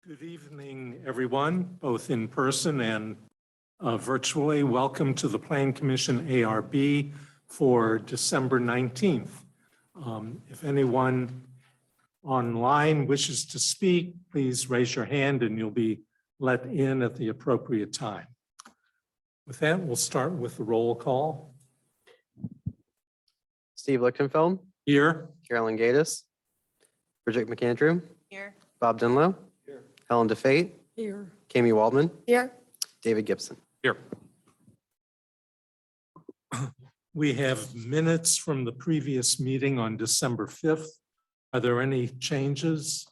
Good evening, everyone, both in person and virtually. Welcome to the Plan Commission ARB for December 19th. If anyone online wishes to speak, please raise your hand and you'll be let in at the appropriate time. With that, we'll start with the roll call. Steve Lichtenfeld, Here. Carolyn Gatus, Bridget McAndrew, Here. Bob Dunlow, Here. Helen DeFate, Here. Kami Waldman, Here. David Gibson. Here. We have minutes from the previous meeting on December 5th. Are there any changes?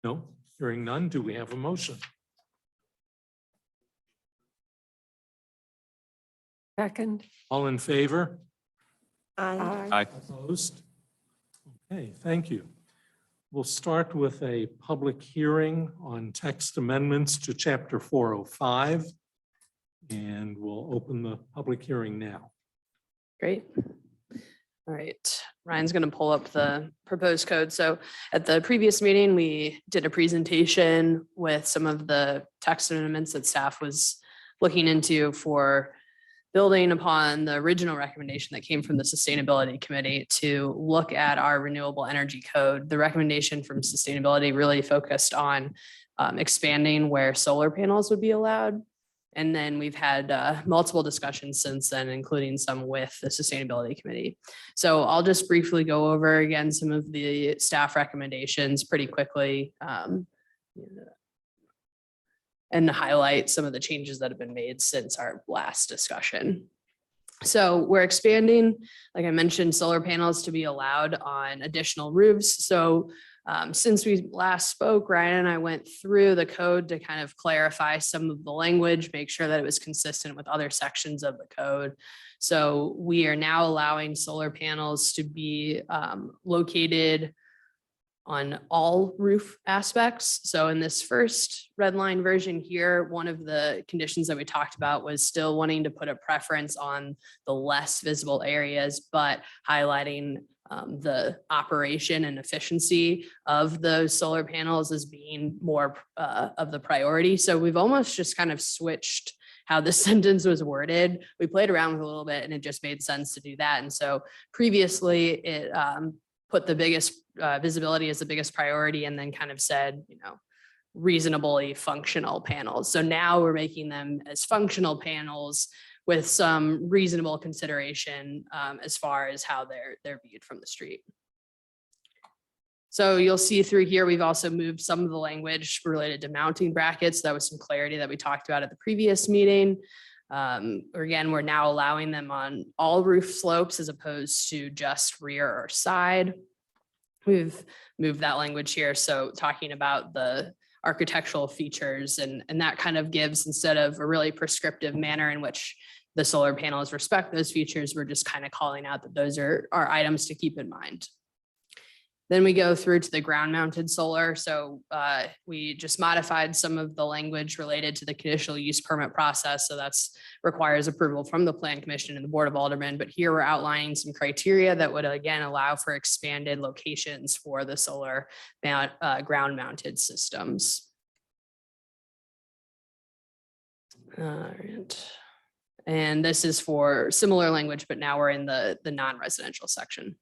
No, hearing none. Do we have a motion? Second. All in favor? Aye. Opposed? Okay, thank you. We'll start with a public hearing on text amendments to Chapter 405, and we'll open the public hearing now. Great. All right, Ryan's going to pull up the proposed code. So at the previous meeting, we did a presentation with some of the text amendments that staff was looking into for building upon the original recommendation that came from the Sustainability Committee to look at our renewable energy code. The recommendation from Sustainability really focused on expanding where solar panels would be allowed. And then we've had multiple discussions since then, including some with the Sustainability Committee. So I'll just briefly go over again some of the staff recommendations pretty quickly and highlight some of the changes that have been made since our last discussion. So we're expanding, like I mentioned, solar panels to be allowed on additional roofs. So since we last spoke, Ryan and I went through the code to kind of clarify some of the language, make sure that it was consistent with other sections of the code. So we are now allowing solar panels to be located on all roof aspects. So in this first red line version here, one of the conditions that we talked about was still wanting to put a preference on the less visible areas, but highlighting the operation and efficiency of those solar panels as being more of the priority. So we've almost just kind of switched how the sentence was worded. We played around with it a little bit and it just made sense to do that. And so previously it put the biggest visibility as the biggest priority and then kind of said, reasonably functional panels. So now we're making them as functional panels with some reasonable consideration as far as how they're viewed from the street. So you'll see through here, we've also moved some of the language related to mounting brackets. That was some clarity that we talked about at the previous meeting. Again, we're now allowing them on all roof slopes as opposed to just rear or side. We've moved that language here. So talking about the architectural features and that kind of gives, instead of a really prescriptive manner in which the solar panels respect those features, we're just kind of calling out that those are items to keep in mind. Then we go through to the ground mounted solar. So we just modified some of the language related to the conditional use permit process. So that's requires approval from the Plan Commission and the Board of Aldermen. But here we're outlining some criteria that would again allow for expanded locations for the solar ground mounted systems. All right. And this is for similar language, but now we're in the non-residential section.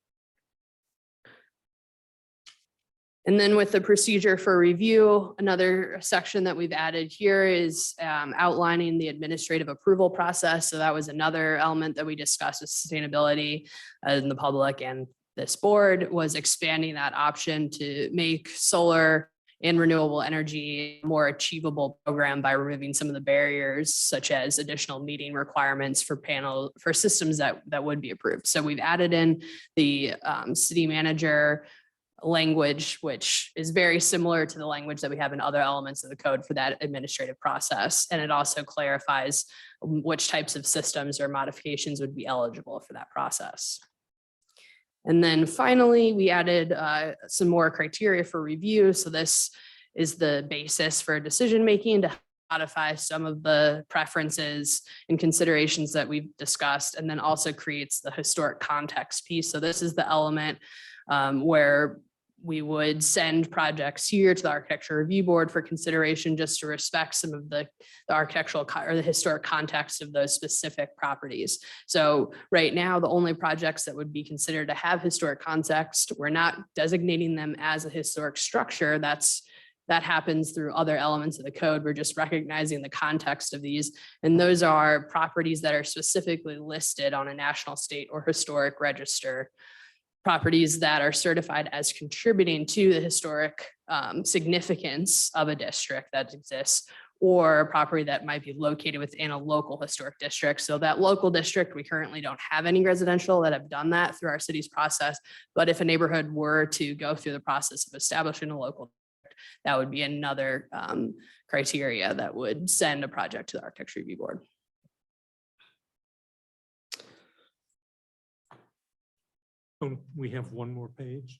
And then with the procedure for review, another section that we've added here is outlining the administrative approval process. So that was another element that we discussed with sustainability in the public and this board, was expanding that option to make solar and renewable energy a more achievable program by removing some of the barriers, such as additional meeting requirements for systems that would be approved. So we've added in the city manager language, which is very similar to the language that we have in other elements of the code for that administrative process. And it also clarifies which types of systems or modifications would be eligible for that process. And then finally, we added some more criteria for review. So this is the basis for decision-making to modify some of the preferences and considerations that we've discussed, and then also creates the historic context piece. So this is the element where we would send projects here to the Architecture Review Board for consideration, just to respect some of the architectural or the historic context of those specific properties. So right now, the only projects that would be considered to have historic context, we're not designating them as a historic structure. That happens through other elements of the code. We're just recognizing the context of these. And those are properties that are specifically listed on a national, state, or historic register. Properties that are certified as contributing to the historic significance of a district that exists, or a property that might be located within a local historic district. So that local district, we currently don't have any residential that have done that through our city's process. But if a neighborhood were to go through the process of establishing a local, that would be another criteria that would send a project to the Architecture Review Board. We have one more page.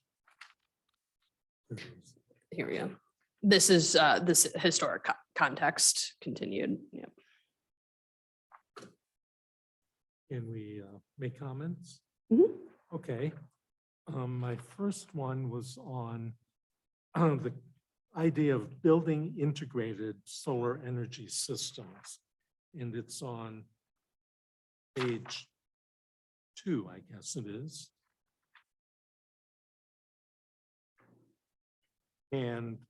There it is. Here we go. This is this historic context continued. Yep. Can we make comments? Mhm. Okay. My first one was on the idea of building integrated solar energy systems. And it's on page 2, I guess it is. And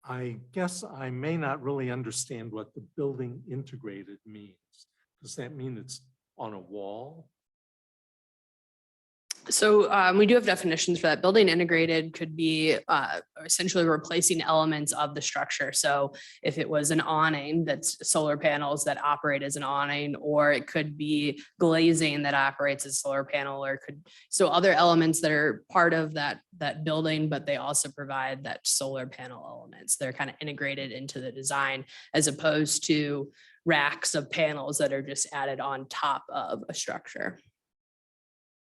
I guess I may not really understand what the building integrated means. Does that mean it's on a wall? So we do have definitions for that. Building integrated could be essentially replacing elements of the structure. So if it was an awning, that's solar panels that operate as an awning, or it could be glazing that operates as a solar panel, or so other elements that are part of that building, but they also provide that solar panel elements. They're kind of integrated into the design, as opposed to racks of panels that are just added on top of a structure.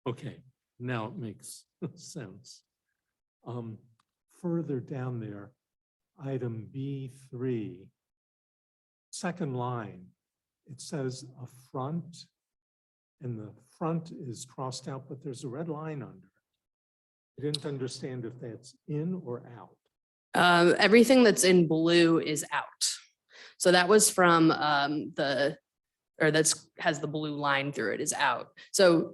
Okay. Now it makes sense. Further down there, item B3, second line, it says a front, and the front is crossed out, but there's a red line under it. I didn't understand if that's in or out. Everything that's in blue is out. So that was from has the blue line through it is out. So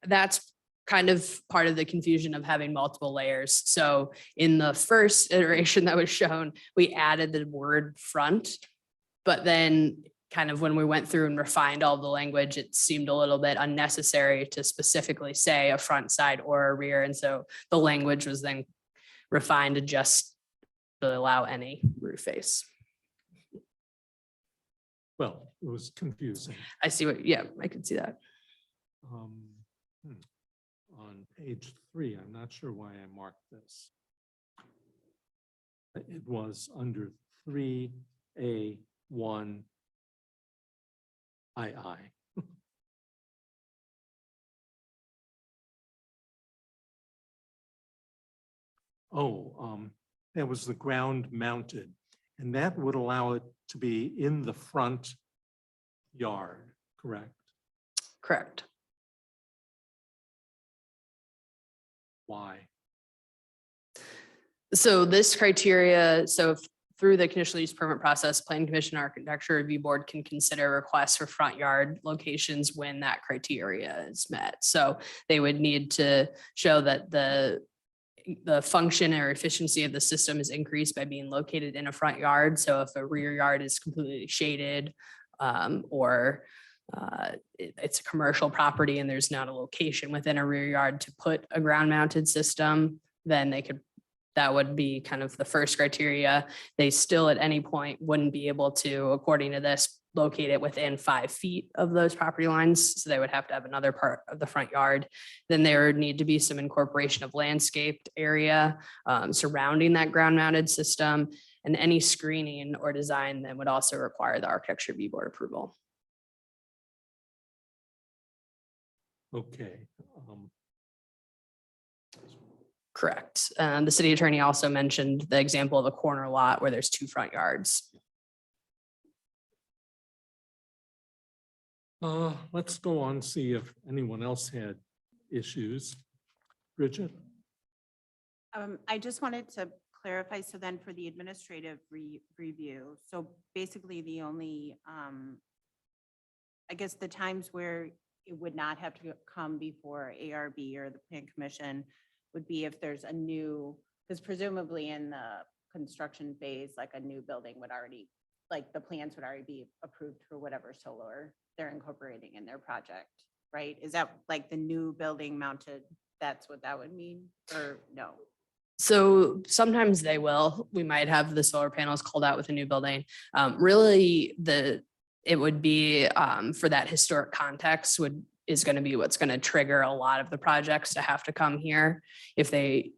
that's kind of part of the confusion of having multiple layers. So in the first iteration that was shown, we added the word front, but then kind of when we went through and refined all the language, it seemed a little bit unnecessary to specifically say a front, side, or a rear. And so the language was then refined to just allow any roof face. Well, it was confusing. I see what, yeah, I could see that. On page 3, I'm not sure why I marked this. It was under 3A1 II. That was the ground mounted, and that would allow it to be in the front yard, correct? Correct. Why? So this criteria, so through the conditional use permit process, Plan Commission Architecture Review Board can consider requests for front yard locations when that criteria is met. So they would need to show that the function or efficiency of the system is increased by being located in a front yard. So if a rear yard is completely shaded or it's a commercial property and there's not a location within a rear yard to put a ground mounted system, then that would be kind of the first criteria. They still at any point wouldn't be able to, according to this, locate it within 5 feet of those property lines. So they would have to have another part of the front yard. Then there would need to be some incorporation of landscaped area surrounding that ground mounted system, and any screening or design that would also require the Architecture Review Board approval. Okay. Correct. The city attorney also mentioned the example of a corner lot where there's 2 front yards. Let's go on, see if anyone else had issues. Bridget? I just wanted to clarify, so then for the administrative review, so basically the only, I guess the times where it would not have to come before ARB or the Plan Commission would be if there's a new, because presumably in the construction phase, like a new building would already, like the plans would already be approved for whatever solar they're incorporating in their project, right? Is that like the new building mounted? That's what that would mean, or no? So sometimes they will. We might have the solar panels called out with a new building. Really, it would be for that historic context is going to be what's going to trigger a lot of the projects to have to come here if they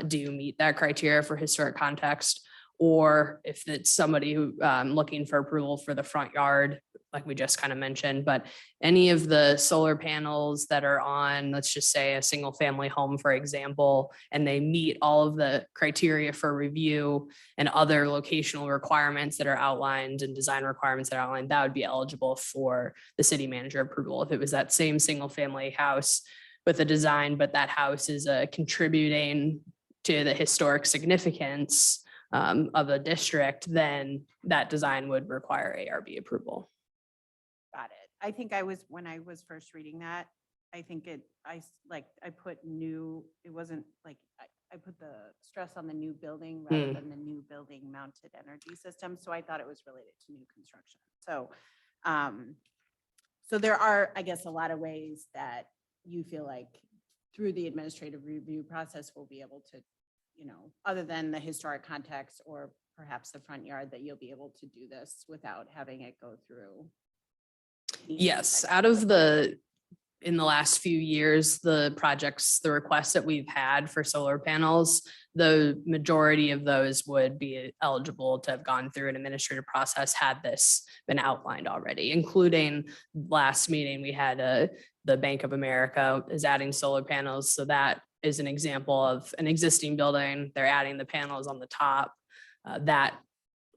do meet that criteria for historic context, or if it's somebody who looking for approval for the front yard, like we just kind of mentioned. But any of the solar panels that are on, let's just say a single family home, for example, and they meet all of the criteria for review and other locational requirements that are outlined and design requirements that are outlined, that would be eligible for the city manager approval. If it was that same single family house with a design, but that house is contributing to the historic significance of a district, then that design would require ARB approval. Got it. I think when I was first reading that, I think I put new, it wasn't like, I put the stress on the new building rather than the new building mounted energy system. So I thought it was related to new construction. So, so there are, I guess, a lot of ways that you feel like through the administrative review process, we'll be able to, other than the historic context or perhaps the front yard, that you'll be able to do this without having it go through. Yes, in the last few years, the requests that we've had for solar panels, the majority of those would be eligible to have gone through an administrative process had this been outlined already, including last meeting, we had the Bank of America is adding solar panels. So that is an example of an existing building. They're adding the panels on the top. That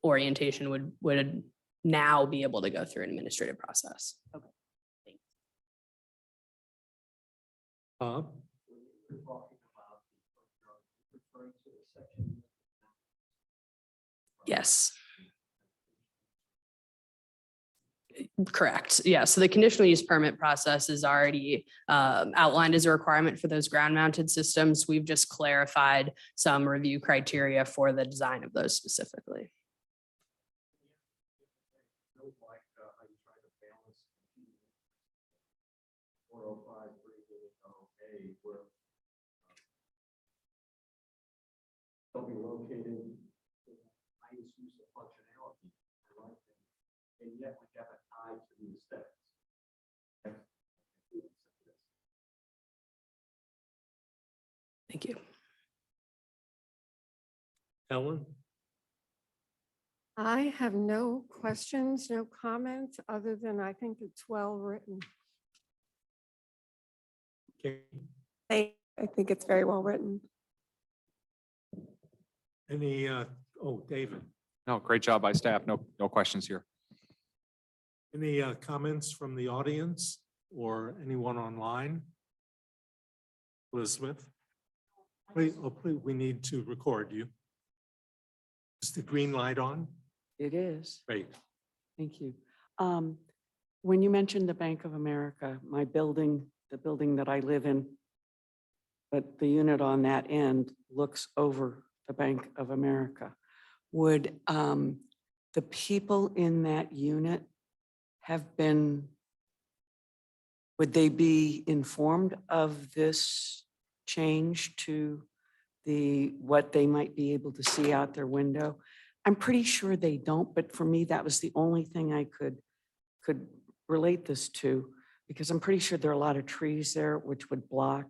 orientation would now be able to go through an administrative process. Okay. Thanks. Bob? Yes. Correct. Yeah. So the conditional use permit process is already outlined as a requirement for those ground mounted systems. We've just clarified some review criteria for the design of those specifically. They'll be located in the highest use of functionality. And yet we have a tie to the aesthetics. Thank you. Ellen? I have no questions, no comments, other than I think it's well written. Okay. I think it's very well written. Any, David, No, great job by staff. No questions here. any comments from the audience or anyone online? Elizabeth? Please, we need to record you. Is the green light on? It is. Great. Thank you. When you mentioned the Bank of America, my building, the building that I live in, but the unit on that end looks over the Bank of America. Would the people in that unit would they be informed of this change to what they might be able to see out their window? I'm pretty sure they don't, but for me, that was the only thing I could relate this to, because I'm pretty sure there are a lot of trees there which would block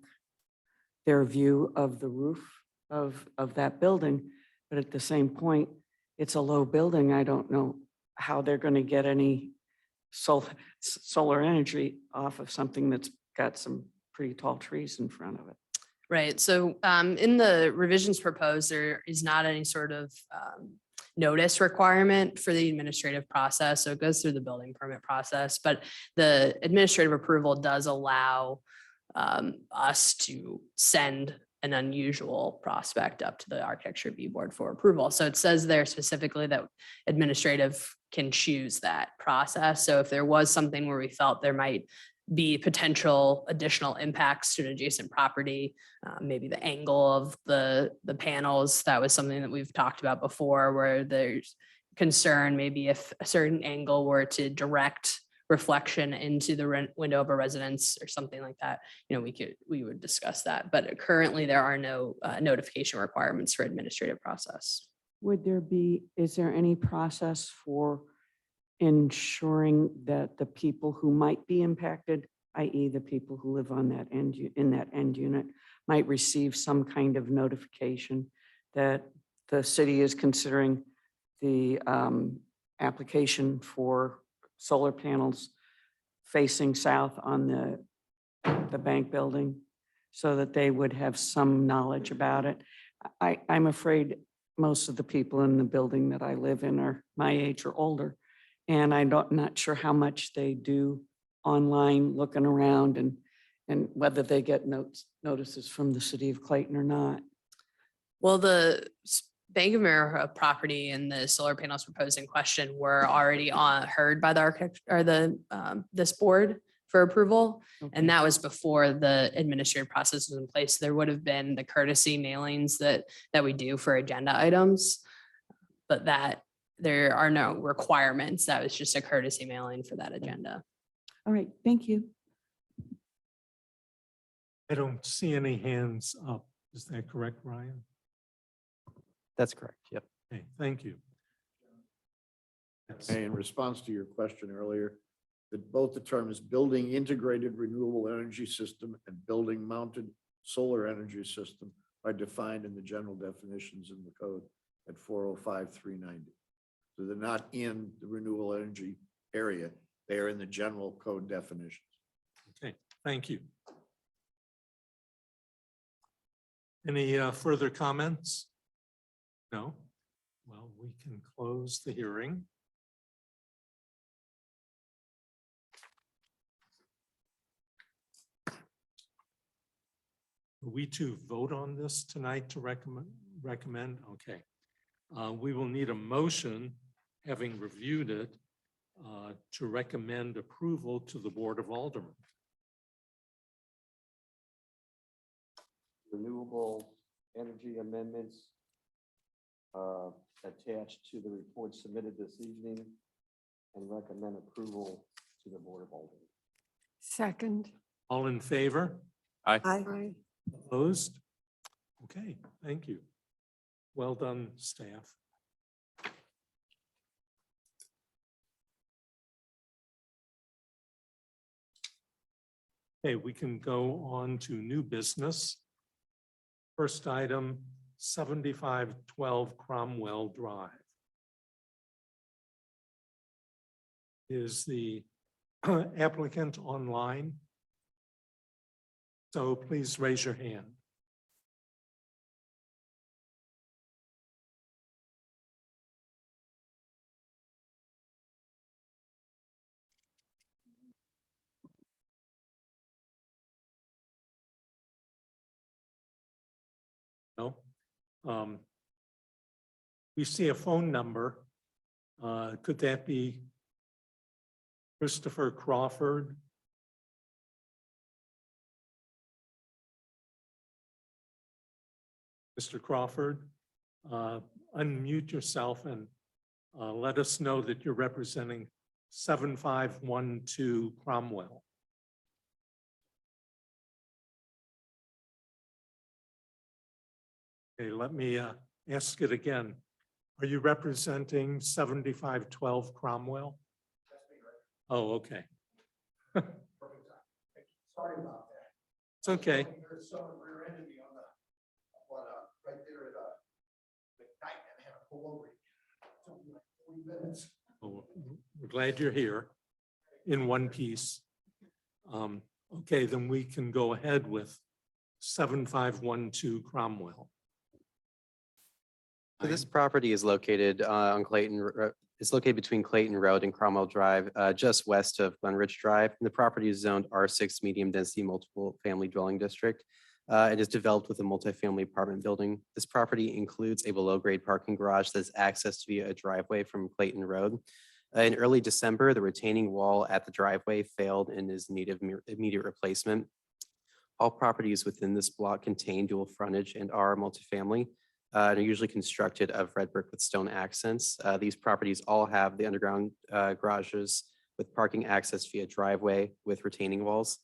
their view of the roof of that building. But at the same point, it's a low building. I don't know how they're going to get any solar energy off of something that's got some pretty tall trees in front of it. Right. So in the revisions proposed, there is not any sort of notice requirement for the administrative process. So it goes through the building permit process, but the administrative approval does allow us to send an unusual prospect up to the Architecture Review Board for approval. So it says there specifically that administrative can choose that process. So if there was something where we felt there might be potential additional impacts to an adjacent property, maybe the angle of the panels, that was something that we've talked about before, where there's concern, maybe if a certain angle were to direct reflection into the window of a residence or something like that, we would discuss that. But currently there are no notification requirements for administrative process. Is there any process for ensuring that the people who might be impacted, i.e. the people who live on that in that end unit, might receive some kind of notification that the city is considering the application for solar panels facing south on the bank building, so that they would have some knowledge about it? I'm afraid most of the people in the building that I live in are my age or older, and I'm not sure how much they do online looking around and whether they get notices from the city of Clayton or not. Well, the Bank of America property and the solar panels proposed in question were already heard by the architect or this board for approval. Okay. And that was before the administrative process was in place. There would have been the courtesy mailings that we do for agenda items, but that there are no requirements. That was just a courtesy mailing for that agenda. All right, thank you. I don't see any hands up. Is that correct, Ryan? That's correct. Yep. Okay, thank you. Yes. In response to your question earlier, that both the terms building integrated renewable energy system and building mounted solar energy system are defined in the general definitions in the code at 405-390. So they're not in the renewable energy area. They are in the general code definitions. Okay, thank you. Any further comments? No? Well, we can close the hearing. Are we to vote on this tonight to recommend? Okay. We will need a motion, having reviewed it, to recommend approval to the Board of Aldermen. Renewable energy amendments attached to the report submitted this evening, and recommend approval to the Board of Aldermen. Second. All in favor? Aye. Aye. Opposed? Okay, thank you. Well done, staff. Okay, we can go on to new business. First item, 7512 Cromwell Drive. Is the applicant online? So please raise your hand. No. We see a phone number. Could that be Christopher Crawford? Mr. Crawford, unmute yourself and let us know that you're representing 7512 Cromwell. Okay, let me ask it again. Are you representing 7512 Cromwell? Oh, okay. Sorry about that. It's okay. There's someone rear-ended me on right there at McKnight, and I had to pull over. It took me like 40 minutes. Oh, we're glad you're here in one piece. Okay, then we can go ahead with 7512 Cromwell. So this property is located on it's located between Clayton Road and Cromwell Drive, just west of Glenridge Drive. And the property is zoned R6 medium density multiple family dwelling district. It is developed with a multifamily apartment building. This property includes a below-grade parking garage that is accessed via a driveway from Clayton Road. In early December, the retaining wall at the driveway failed and is in need of immediate replacement. All properties within this block contain dual frontage and are multifamily. And are usually constructed of red brick with stone accents. These properties all have the underground garages with parking access via driveway with retaining walls.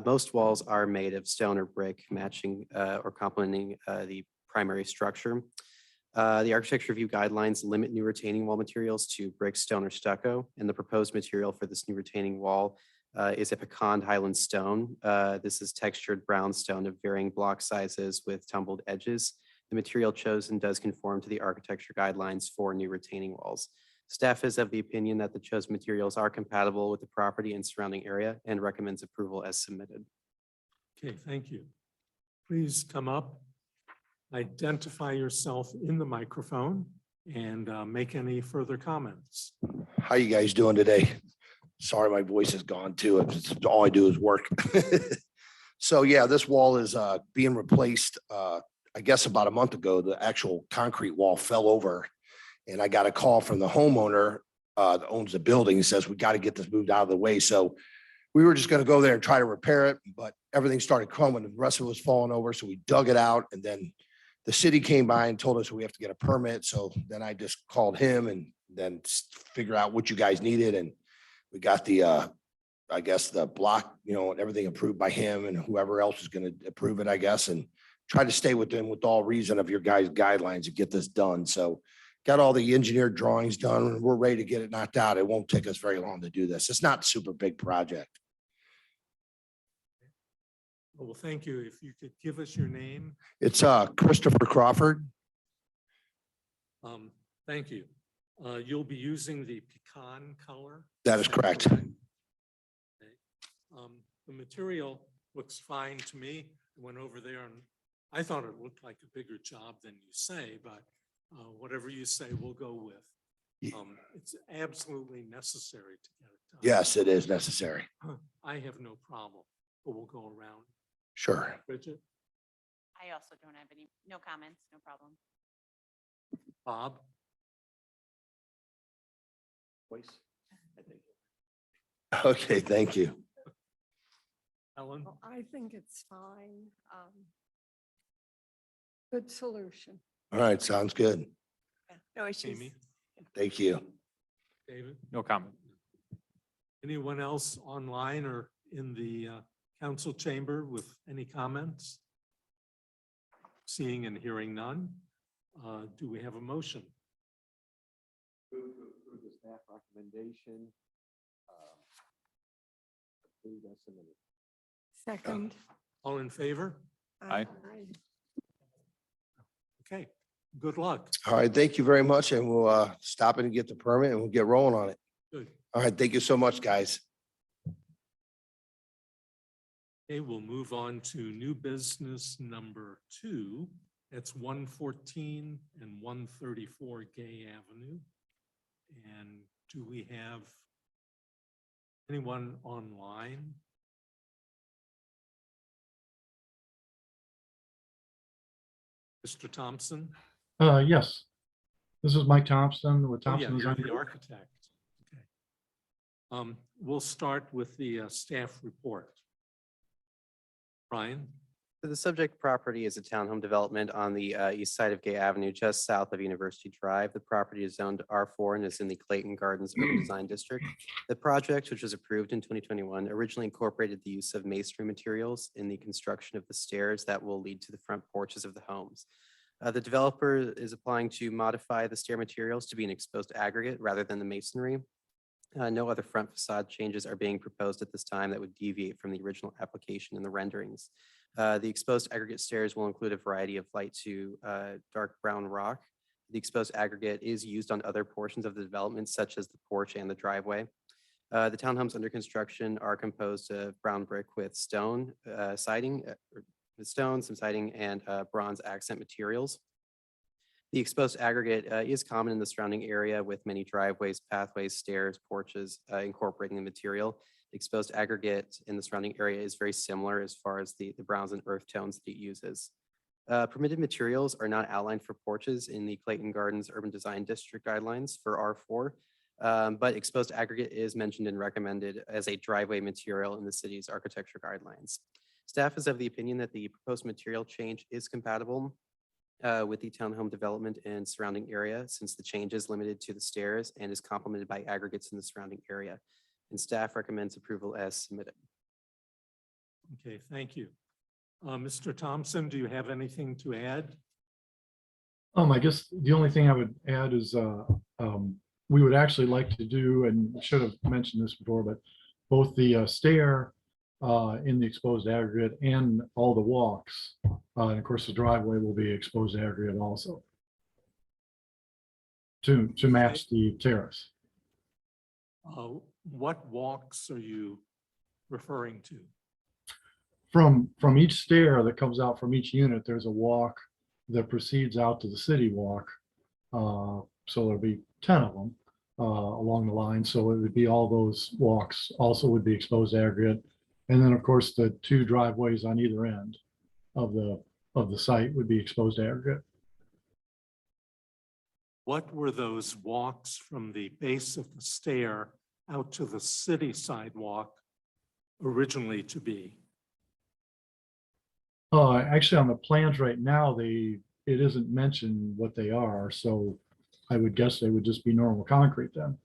Most walls are made of stone or brick, matching or complementing the primary structure. The architecture review guidelines limit new retaining wall materials to brick, stone, or stucco, and the proposed material for this new retaining wall is a pecan highland stone. This is textured brown stone of varying block sizes with tumbled edges. The material chosen does conform to the architecture guidelines for new retaining walls. Staff is of the opinion that the chosen materials are compatible with the property and surrounding area and recommends approval as submitted. Okay, thank you. Please come up, identify yourself in the microphone, and make any further comments. How you guys doing today? Sorry, my voice is gone too. It's all I do is work. So yeah, this wall is being replaced. I guess about a month ago, the actual concrete wall fell over. And I got a call from the homeowner that owns the building. He says, we got to get this moved out of the way. So we were just going to go there and try to repair it, but everything started crumbling and the rest of it was falling over. So we dug it out, and then the city came by and told us we have to get a permit. So then I just called him and then figure out what you guys needed. And we got the, I guess the block, you know, and everything approved by him and whoever else is going to approve it, I guess, and try to stay within with all reason of your guys' guidelines to get this done. So got all the engineered drawings done, and we're ready to get it knocked out. It won't take us very long to do this. It's not a super big project. Well, thank you. If you could give us your name. It's Christopher Crawford. Thank you. You'll be using the pecan color? That is correct. Okay. The material looks fine to me. I went over there and I thought it looked like a bigger job than you say, but whatever you say, we'll go with. It's absolutely necessary to get it done. Yes, it is necessary. I have no problem, but we'll go around. Sure. Bridget, I also don't have any, no comments, no problem. Bob, Okay, thank you. Ellen, Well, I think it's fine. Good solution. All right, sounds good. No issues. Amy, Thank you. David, No comment. anyone else online or in the council chamber with any comments? Seeing and hearing none. Do we have a motion? Move to approve the staff recommendation. Approved as submitted. Second. All in favor? Aye. Okay, good luck. All right, thank you very much. And we'll stop it and get the permit and we'll get rolling on it. Good. All right, thank you so much, guys. Okay, we'll move on to new business number 2. That's 114 and 134 Gay Avenue. And do we have anyone online? Mr. Thompson? Yes. This is Mike Thompson with Oh, yeah, Thompson you're Design. the architect. Okay. We'll start with the staff report. Brian? So the subject property is a townhome development on the east side of Gay Avenue, just south of University Drive. The property is zoned R4 and is in the Clayton Gardens Urban Design District. The project, which was approved in 2021, originally incorporated the use of masonry materials in the construction of the stairs that will lead to the front porches of the homes. The developer is applying to modify the stair materials to be an exposed aggregate rather than the masonry. No other front facade changes are being proposed at this time that would deviate from the original application in the renderings. The exposed aggregate stairs will include a variety of light to dark brown rock. The exposed aggregate is used on other portions of the development, such as the porch and the driveway. The townhomes under construction are composed of brown brick with stone siding, with stone, some siding, and bronze accent materials. The exposed aggregate is common in the surrounding area with many driveways, pathways, stairs, porches incorporating the material. Exposed aggregate in the surrounding area is very similar as far as the browns and earth tones that it uses. Permitted materials are not outlined for porches in the Clayton Gardens Urban Design District guidelines for R4, but exposed aggregate is mentioned and recommended as a driveway material in the city's architecture guidelines. Staff is of the opinion that the proposed material change is compatible with the townhome development and surrounding area, since the change is limited to the stairs and is complemented by aggregates in the surrounding area. And staff recommends approval as submitted. Okay, thank you. Mr. Thompson, do you have anything to add? I guess the only thing I would add is, we would actually like to do, and should have mentioned this before, but both the stair in the exposed aggregate and all the walks. And of course, the driveway will be exposed aggregate also to match the terrace. What walks are you referring to? From each stair that comes out from each unit, there's a walk that proceeds out to the city walk. So there'll be 10 of them along the line. So it would be all those walks also would be exposed aggregate. And then, of course, the 2 driveways on either end of the site would be exposed aggregate. What were those walks from the base of the stair out to the city sidewalk originally to be? Actually, on the plans right now, it isn't mentioned what they are. So I would guess they would just be normal concrete then.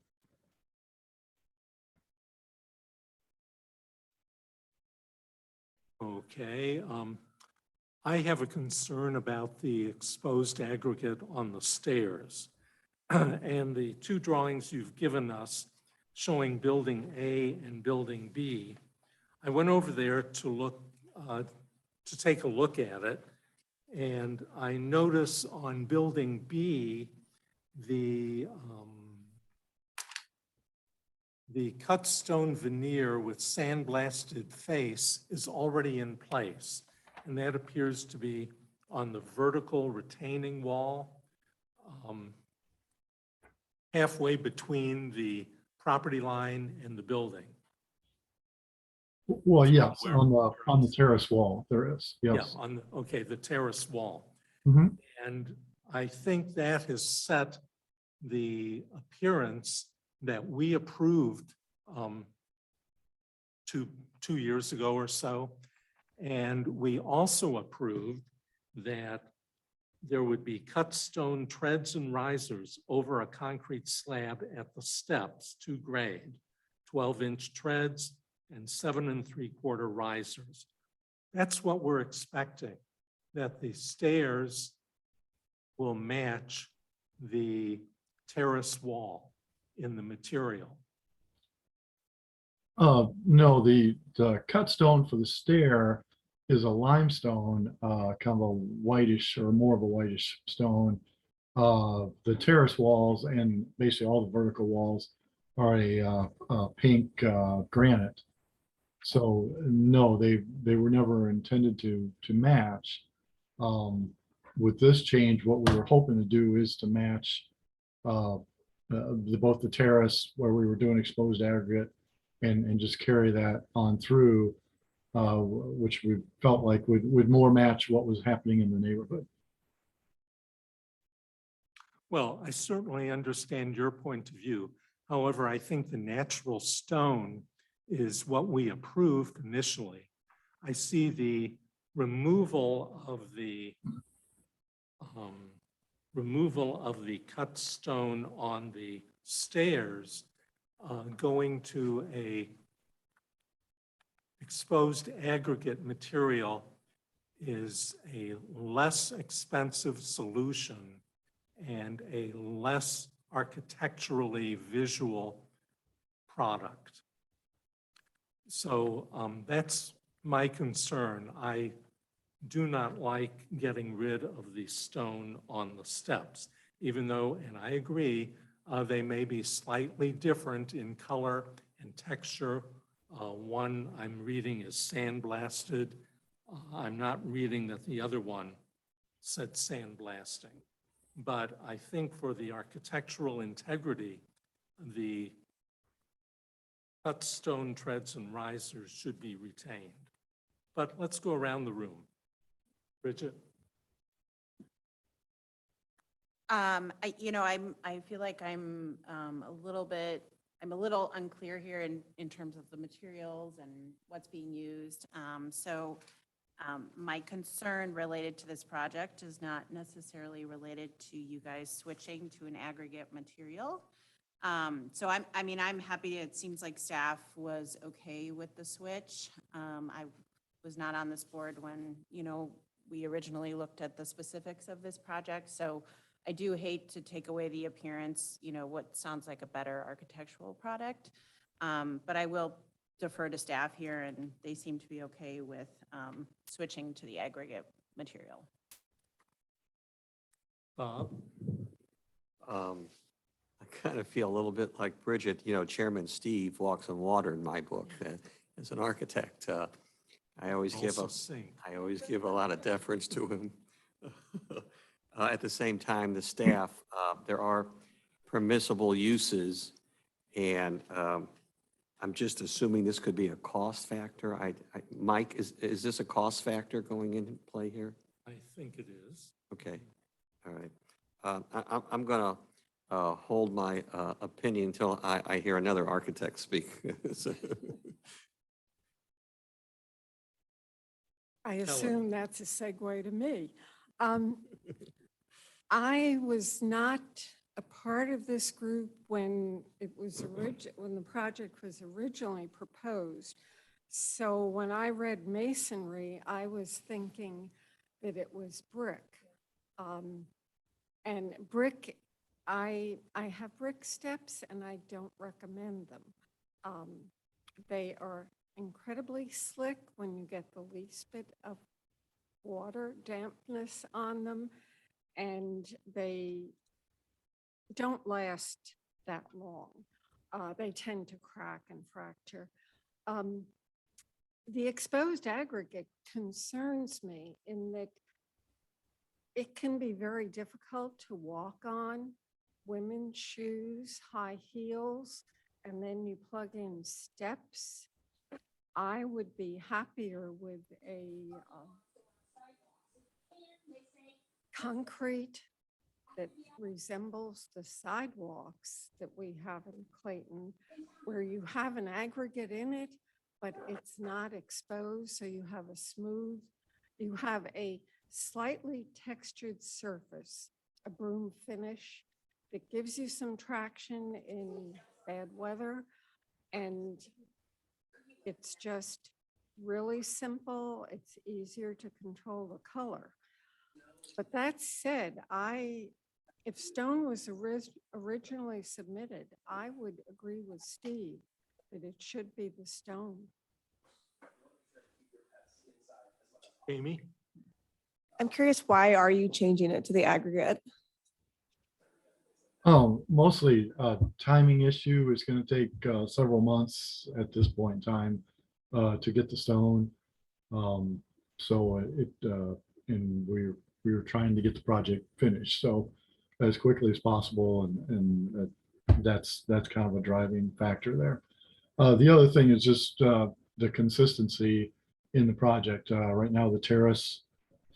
Okay. I have a concern about the exposed aggregate on the stairs. And the 2 drawings you've given us showing building A and building B. I went over there to take a look at it. And I notice on building B, the cut stone veneer with sandblasted face is already in place. And that appears to be on the vertical retaining wall, halfway between the property line and the building. Well, yes, on the terrace wall, there is, Yeah, yes. okay, the terrace wall. Mhm. And I think that has set the appearance that we approved 2 years ago or so. And we also approved that there would be cut stone treads and risers over a concrete slab at the steps to grade, 12-inch treads and 7 3/4 risers. That's what we're expecting, that the stairs will match the terrace wall in the material. No, the cut stone for the stair is a limestone, kind of a whitish or more of a whitish stone. The terrace walls and basically all the vertical walls are a pink granite. So no, they were never intended to match. With this change, what we were hoping to do is to match both the terrace where we were doing exposed aggregate and just carry that on through, which we felt like would more match what was happening in the neighborhood. Well, I certainly understand your point of view. However, I think the natural stone is what we approved initially. I see the removal of the cut stone on the stairs going to a exposed aggregate material is a less expensive solution and a less architecturally visual product. So that's my concern. I do not like getting rid of the stone on the steps, even though, and I agree, they may be slightly different in color and texture. One I'm reading is sandblasted. I'm not reading that the other one said sandblasting. But I think for the architectural integrity, the cut stone treads and risers should be retained. But let's go around the room. Bridget? I feel like I'm a little unclear here in terms of the materials and what's being used. My concern related to this project is not necessarily related to you guys switching to an aggregate material. I'm happy. It seems like staff was okay with the switch. I was not on this board when, we originally looked at the specifics of this project. So I do hate to take away the appearance, what sounds like a better architectural product. But I will defer to staff here, and they seem to be okay with switching to the aggregate material. Bob? I kind of feel a little bit like Bridget, Chairman Steve walks on water in my book. As an architect, I always give Also sing. a lot of deference to him. At the same time, the staff, there are permissible uses, and I'm just assuming this could be a cost factor. Mike, is this a cost factor going into play here? I think it is. Okay, all right. I'm going to hold my opinion until I hear another architect speak. So- I assume that's a segue to me. I was not a part of this group when when the project was originally proposed. So when I read masonry, I was thinking that it was brick. And brick, I have brick steps and I don't recommend them. They are incredibly slick when you get the least bit of water dampness on them, and they don't last that long. They tend to crack and fracture. The exposed aggregate concerns me in that it can be very difficult to walk on, women's shoes, high heels, and then you plug in steps. I would be happier with a concrete that resembles the sidewalks that we have in Clayton, where you have an aggregate in it, but it's not exposed. So you have you have a slightly textured surface, a broom finish that gives you some traction in bad weather. And it's just really simple. It's easier to control the color. But that said, if stone was originally submitted, I would agree with Steve that it should be the stone. Amy? I'm curious, why are you changing it to the aggregate? Oh, mostly timing issue. It's going to take several months at this point in time to get the stone. And we were trying to get the project finished so as quickly as possible, and that's kind of a driving factor there. The other thing is just the consistency in the project. Right now, the terrace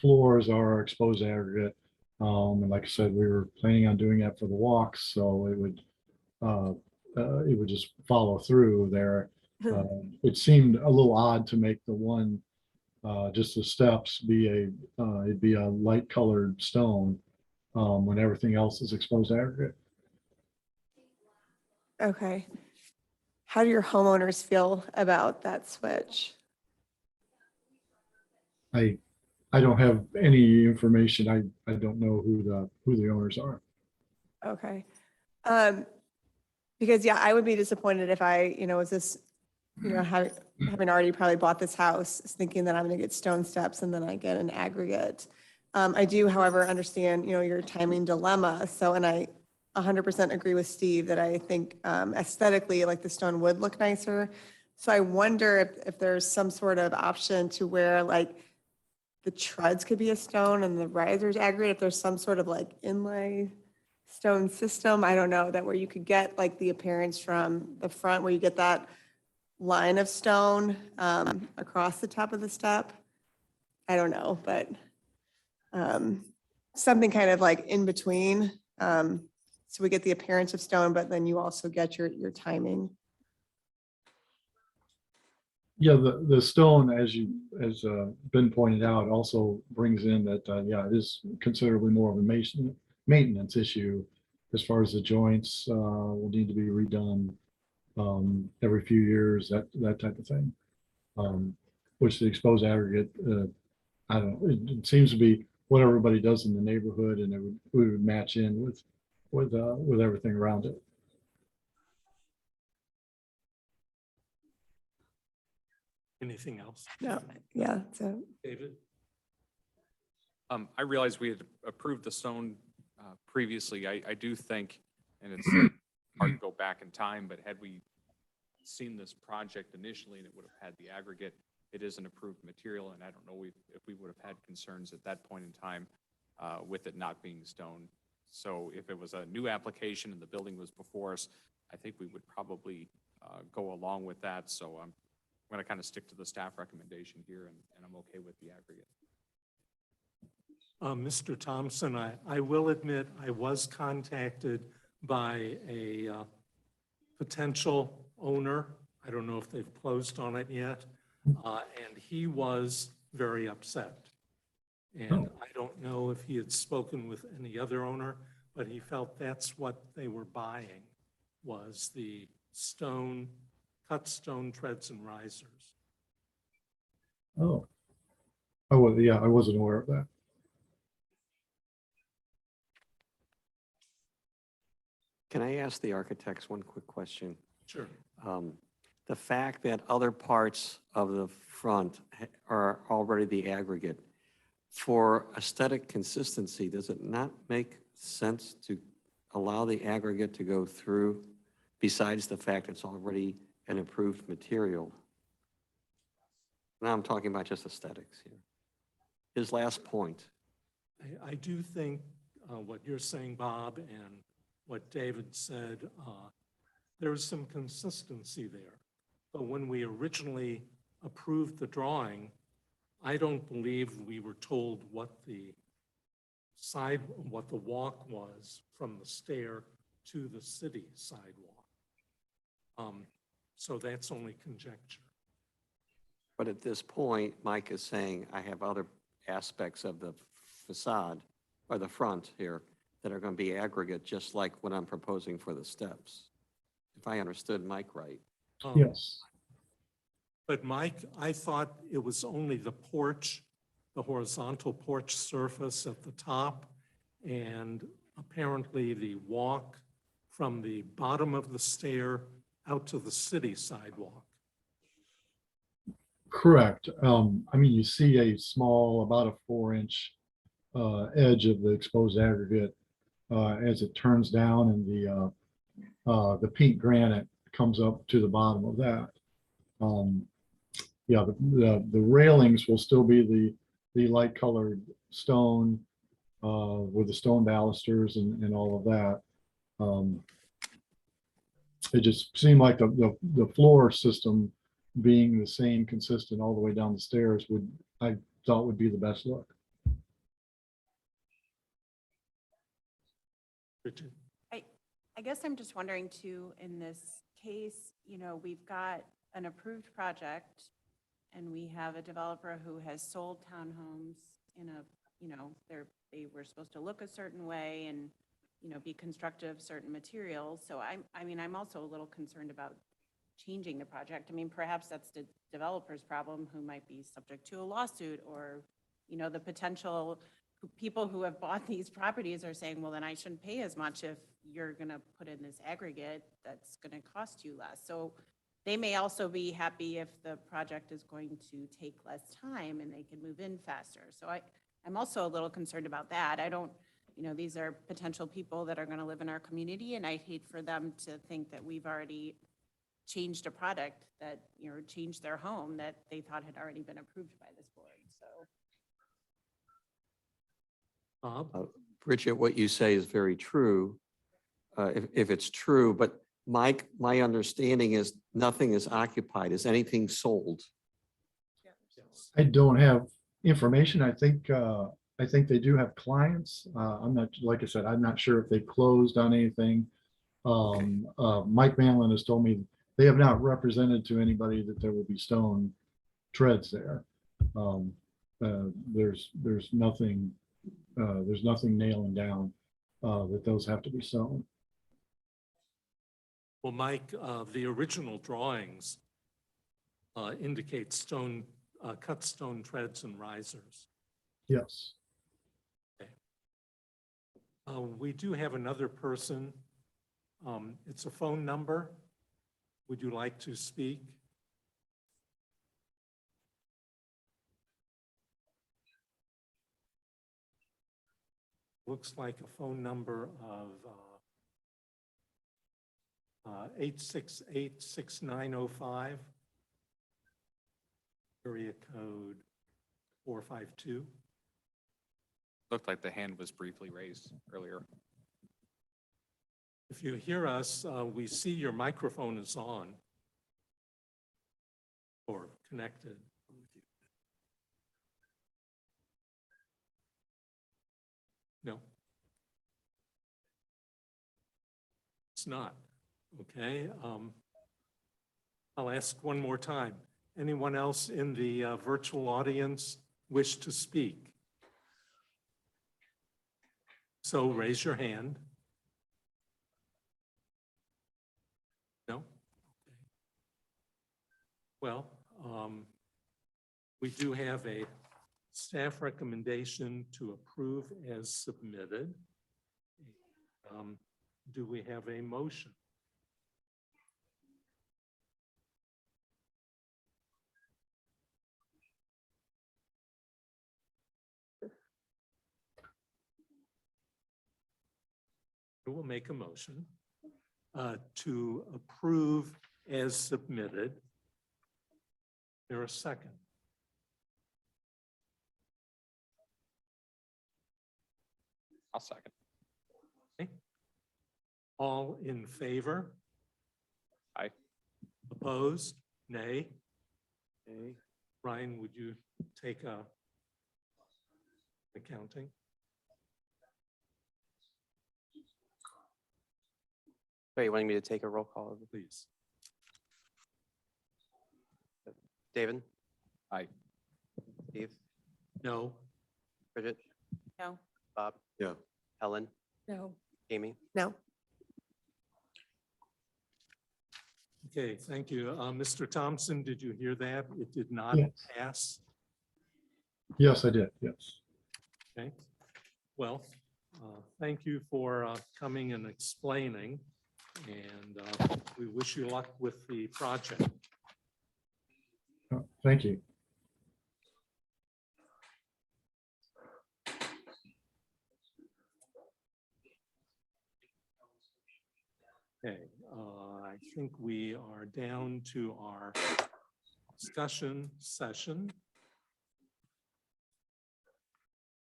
floors are exposed aggregate. And like I said, we were planning on doing that for the walks, so it would just follow through there. It seemed a little odd to make the one, just the steps it'd be a light colored stone when everything else is exposed aggregate. Okay. How do your homeowners feel about that switch? I don't have any information. I don't know who the owners are. Okay. Because yeah, I would be disappointed if I, was this, having already probably bought this house, thinking that I'm gonna get stone steps and then I get an aggregate. I do, however, understand, your timing dilemma. So, and I 100% agree with Steve that I think aesthetically, like the stone would look nicer. So I wonder if there's some sort of option to where like the treads could be a stone and the risers aggregate, if there's some sort of like inlay stone system, I don't know, that where you could get like the appearance from the front where you get that line of stone across the top of the step. I don't know, but something kind of like in between. So we get the appearance of stone, but then you also get your timing. Yeah, the stone, as been pointed out, also brings in that, yeah, it is considerably more of a maintenance issue as far as the joints will need to be redone every few years, that type of thing. Which the exposed aggregate, I don't know, it seems to be what everybody does in the neighborhood, and it would match in with everything around it. Anything else? No, yeah, so. David? I realize we had approved the stone previously. I do think, and it's hard to go back in time, but had we seen this project initially and it would have had the aggregate, it is an approved material, and I don't know if we would have had concerns at that point in time with it not being stone. So if it was a new application and the building was before us, I think we would probably go along with that. So I'm going to kind of stick to the staff recommendation here, and I'm okay with the aggregate. Mr. Thompson, I will admit I was contacted by a potential owner. I don't know if they've closed on it yet. And he was very upset. And I don't know if he had spoken with any other owner, but he felt that's what they were buying, was the stone, cut stone treads and risers. Oh, yeah, I wasn't aware of that. Can I ask the architects one quick question? Sure. The fact that other parts of the front are already the aggregate, for aesthetic consistency, does it not make sense to allow the aggregate to go through, besides the fact it's already an approved material? Now I'm talking about just aesthetics here. His last point. I do think what you're saying, Bob, and what David said, there's some consistency there. But when we originally approved the drawing, I don't believe we were told what the walk was from the stair to the city sidewalk. So that's only conjecture. But at this point, Mike is saying, I have other aspects of the facade or the front here that are going to be aggregate, just like what I'm proposing for the steps. If I understood Mike right. Yes. But Mike, I thought it was only the porch, the horizontal porch surface at the top, and apparently the walk from the bottom of the stair out to the city sidewalk. Correct. I mean, you see a small, about a 4-inch edge of the exposed aggregate as it turns down, and the pink granite comes up to the bottom of that. Yeah, the railings will still be the light colored stone with the stone balusters and all of that. It just seemed like the floor system being the same, consistent all the way down the stairs I thought would be the best look. Richard? I guess I'm just wondering too, in this case, we've got an approved project and we have a developer who has sold townhomes in they were supposed to look a certain way and, be constructive of certain materials. So I'm also a little concerned about changing the project. I mean, perhaps that's the developer's problem, who might be subject to a lawsuit, or, the potential people who have bought these properties are saying, well, then I shouldn't pay as much if you're going to put in this aggregate that's going to cost you less. So they may also be happy if the project is going to take less time and they can move in faster. So I'm also a little concerned about that. I don't, these are potential people that are going to live in our community, and I'd hate for them to think that we've already changed a product that, changed their home that they thought had already been approved by this board. So. Bob? Bridget, what you say is very true, if it's true, but my understanding is nothing is occupied. Is anything sold? I don't have information. I think they do have clients. I'm not, like I said, I'm not sure if they closed on anything. Mike Manlin has told me they have not represented to anybody that there will be stone treads there. There's nothing nailing down that those have to be stone. Well, Mike, the original drawings indicate stone, cut stone treads and risers. Yes. We do have another person. It's a phone number. Would you like to speak? Looks like a phone number of 868-6905, area code 452. Looked like the hand was briefly raised earlier. If you hear us, we see your microphone is on or connected. No. It's not. Okay. I'll ask one more time. Anyone else in the virtual audience wish to speak? So raise your hand. No? Okay. Well, we do have a staff recommendation to approve as submitted. Do we have a motion? We will make a motion to approve as submitted. There a second? I'll second. Okay. All in favor? Aye. Opposed? Nay? Okay. Ryan, would you take accounting? Are you wanting me to take a roll call? Please. David? Aye. Steve? No? Bridget? No. Bob? Yeah. Helen? No. Amy? No. Okay, thank you. Mr. Thompson, did you hear that? It did not Yes. pass. Yes, I did. Yes. Okay. Well, thank you for coming and explaining, and we wish you luck with the project. Thank you. Okay, I think we are down to our discussion session.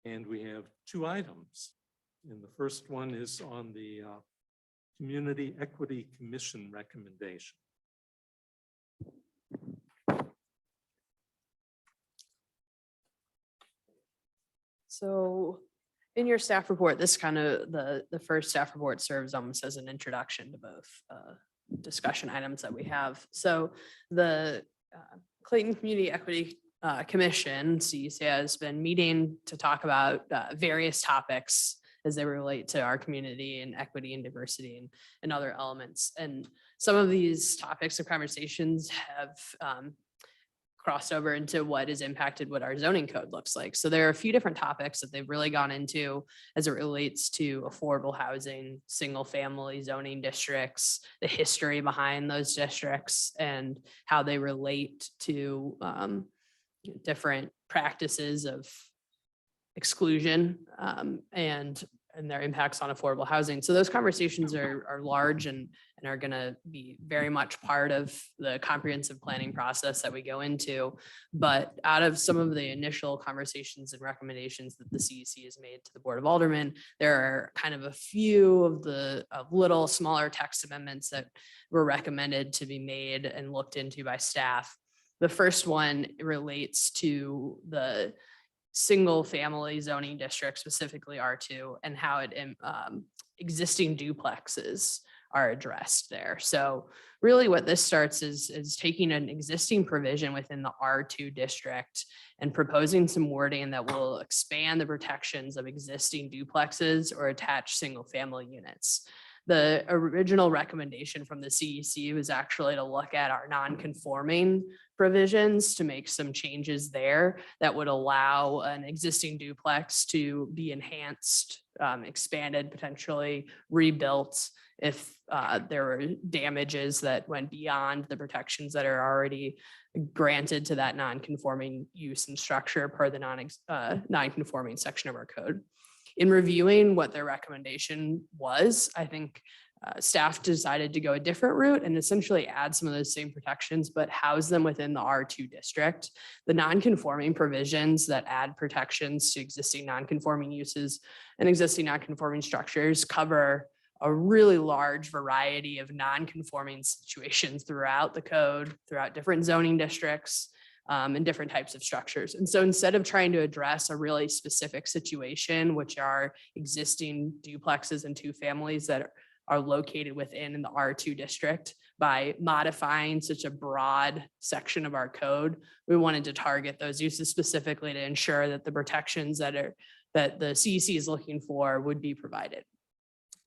And we have two items. And the first one is on the Community Equity Commission recommendation. So in your staff report, this kind of the first staff report serves almost as an introduction to both discussion items that we have. So the Clayton Community Equity Commission, CEC, has been meeting to talk about various topics as they relate to our community and equity and diversity and other elements. And some of these topics of conversations have crossed over into what is impacted what our zoning code looks like. So there are a few different topics that they've really gone into as it relates to affordable housing, single family zoning districts, the history behind those districts, and how they relate to different practices of exclusion and and their impacts on affordable housing. So those conversations are large and are going to be very much part of the comprehensive planning process that we go into. But out of some of the initial conversations and recommendations that the CEC has made to the Board of Aldermen, there are kind of a few of the little smaller text amendments that were recommended to be made and looked into by staff. The first one relates to the single family zoning district, specifically R2, and how it existing duplexes are addressed there. So really what this starts is taking an existing provision within the R2 district and proposing some wording that will expand the protections of existing duplexes or attached single family units. The original recommendation from the CEC was actually to look at our non-conforming provisions to make some changes there that would allow an existing duplex to be enhanced, expanded, potentially rebuilt if there were damages that went beyond the protections that are already granted to that non-conforming use and structure per the non-conforming section of our code. In reviewing what their recommendation was, I think staff decided to go a different route and essentially add some of those same protections, but house them within the R2 district. The non-conforming provisions that add protections to existing non-conforming uses and existing non-conforming structures cover a really large variety of non-conforming situations throughout the code, throughout different zoning districts, and different types of structures. And so instead of trying to address a really specific situation, which are existing duplexes and two families that are located within the R2 district, by modifying such a broad section of our code, we wanted to target those uses specifically to ensure that the protections that the CEC is looking for would be provided.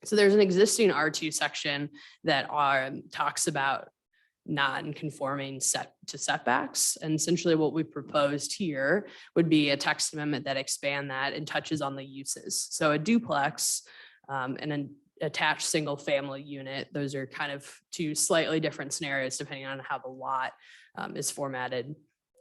So there's an existing R2 section that talks about non-conforming setbacks. And essentially what we proposed here would be a text amendment that expand that and touches on the uses. So a duplex and an attached single family unit, those are kind of two slightly different scenarios depending on how the lot is formatted.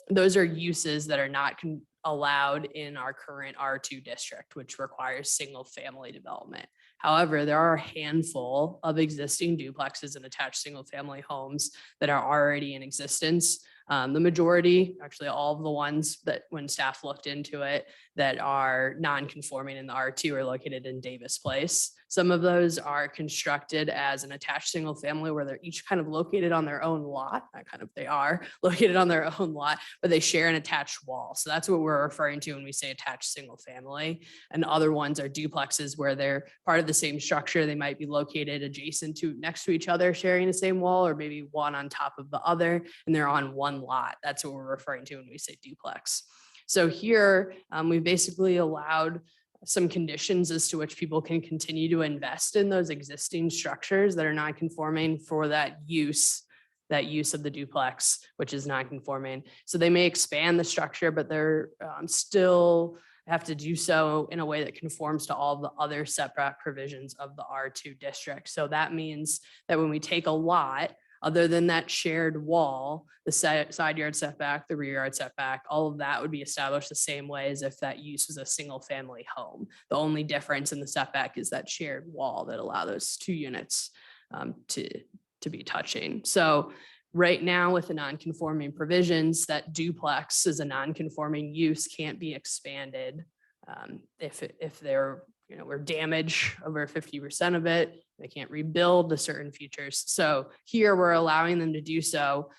Those are uses that are not allowed in our current R2 district, which requires single family development. However, there are a handful of existing duplexes and attached single family homes that are already in existence. The majority, actually all of the ones that when staff looked into it that are non-conforming in the R2 are located in Davis Place. Some of those are constructed as an attached single family where they're each kind of located on their own lot. They are located on their own lot, but they share an attached wall. So that's what we're referring to when we say attached single family. And other ones are duplexes where they're part of the same structure. They might be located adjacent to next to each other, sharing the same wall, or maybe one on top of the other, and they're on one lot. That's what we're referring to when we say duplex. So here we basically allowed some conditions as to which people can continue to invest in those existing structures that are non-conforming for that use of the duplex, which is non-conforming. So they may expand the structure, but they're still have to do so in a way that conforms to all of the other setback provisions of the R2 district. So that means that when we take a lot, other than that shared wall, the side yard setback, the rear yard setback, all of that would be established the same way as if that use was a single family home. The only difference in the setback is that shared wall that allow those two units to be touching. So right now with the non-conforming provisions, that duplex as a non-conforming use can't be expanded if there were damage over 50% of it. They can't rebuild the certain features. So here we're allowing them to do so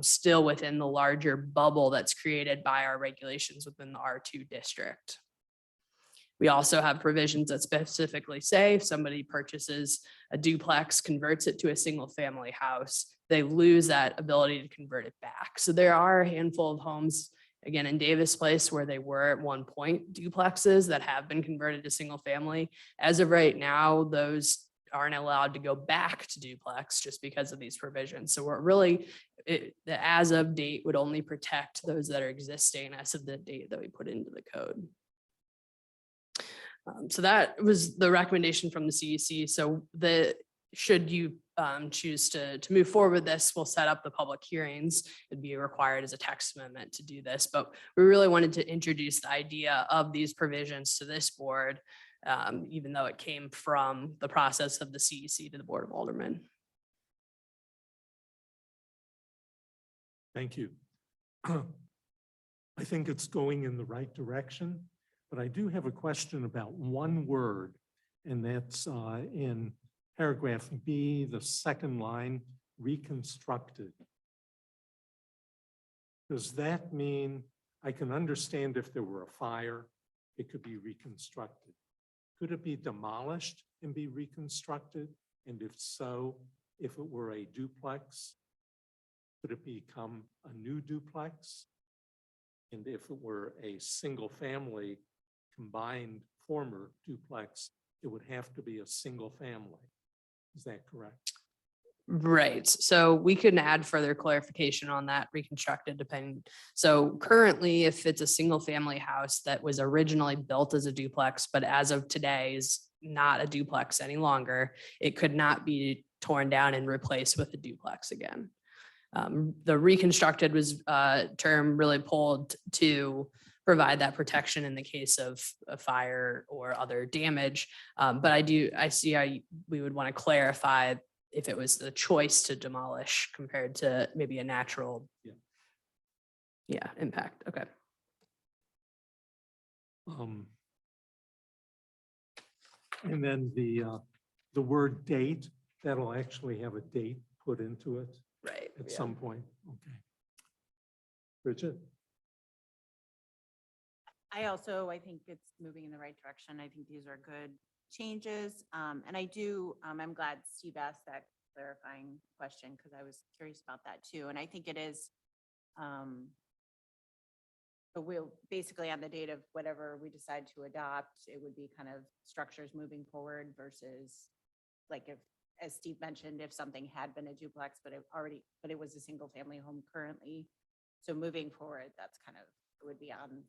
still within the larger bubble that's created by our regulations within the R2 district. We also have provisions that specifically say if somebody purchases a duplex, converts it to a single family house, they lose that ability to convert it back. So there are a handful of homes, again, in Davis Place where they were at one point duplexes that have been converted to single family. As of right now, those aren't allowed to go back to duplex just because of these provisions. So we're really, the as of date would only protect those that are existing as of the date that we put into the code. So that was the recommendation from the CEC. So should you choose to move forward with this, we'll set up the public hearings. It'd be required as a text amendment to do this, but we really wanted to introduce the idea of these provisions to this board even though it came from the process of the CEC to the Board of Aldermen. Thank you. I think it's going in the right direction, but I do have a question about one word, and that's in paragraph B, the second line, reconstructed. Does that mean, I can understand if there were a fire, it could be reconstructed. Could it be demolished and be reconstructed? And if so, if it were a duplex, could it become a new duplex? And if it were a single family combined former duplex, it would have to be a single family. Is that correct? Right, so we can add further clarification on that reconstructed depending. So currently, if it's a single family house that was originally built as a duplex, but as of today is not a duplex any longer, it could not be torn down and replaced with a duplex again. The reconstructed was a term really pulled to provide that protection in the case of a fire or other damage. But I see how we would want to clarify if it was the choice to demolish compared to maybe a natural. Yeah, impact. Okay. And then the word date, that'll actually have a date put into it Right. at yeah. some point. Okay. Bridget? I think it's moving in the right direction. I think these are good changes. And I'm glad Steve asked that clarifying question because I was curious about that too. And I think it is, but we'll basically on the date of whatever we decide to adopt, it would be kind of structures moving forward versus like if, as Steve mentioned, if something had been a duplex, but it was a single family home currently. So moving forward, that's kind of, it would be on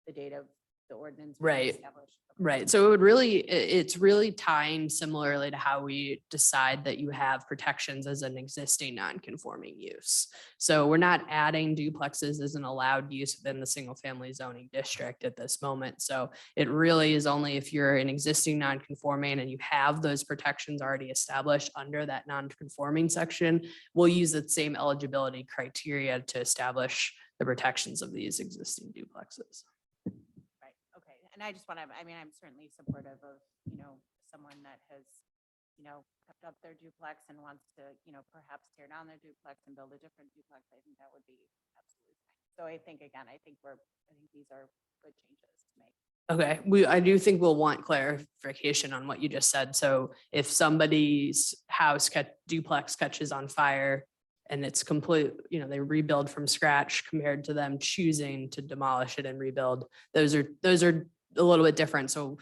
the date of the ordinance. being Right. established. Right. So it's really tying similarly to how we decide that you have protections as an existing non-conforming use. So we're not adding duplexes as an allowed use within the single family zoning district at this moment. So it really is only if you're an existing non-conforming and you have those protections already established under that non-conforming section, we'll use the same eligibility criteria to establish the protections of these existing duplexes. Right, okay. And I just want to, I'm certainly supportive of, someone that has, kept up their duplex and wants to, perhaps tear down their duplex and build a different duplex. I think that would be absolutely fine. So I think, again, I think these are good changes to make. Okay, I do think we'll want clarification on what you just said. So if somebody's house duplex catches on fire and it's complete, they rebuild from scratch compared to them choosing to demolish it and rebuild, those are a little bit different. So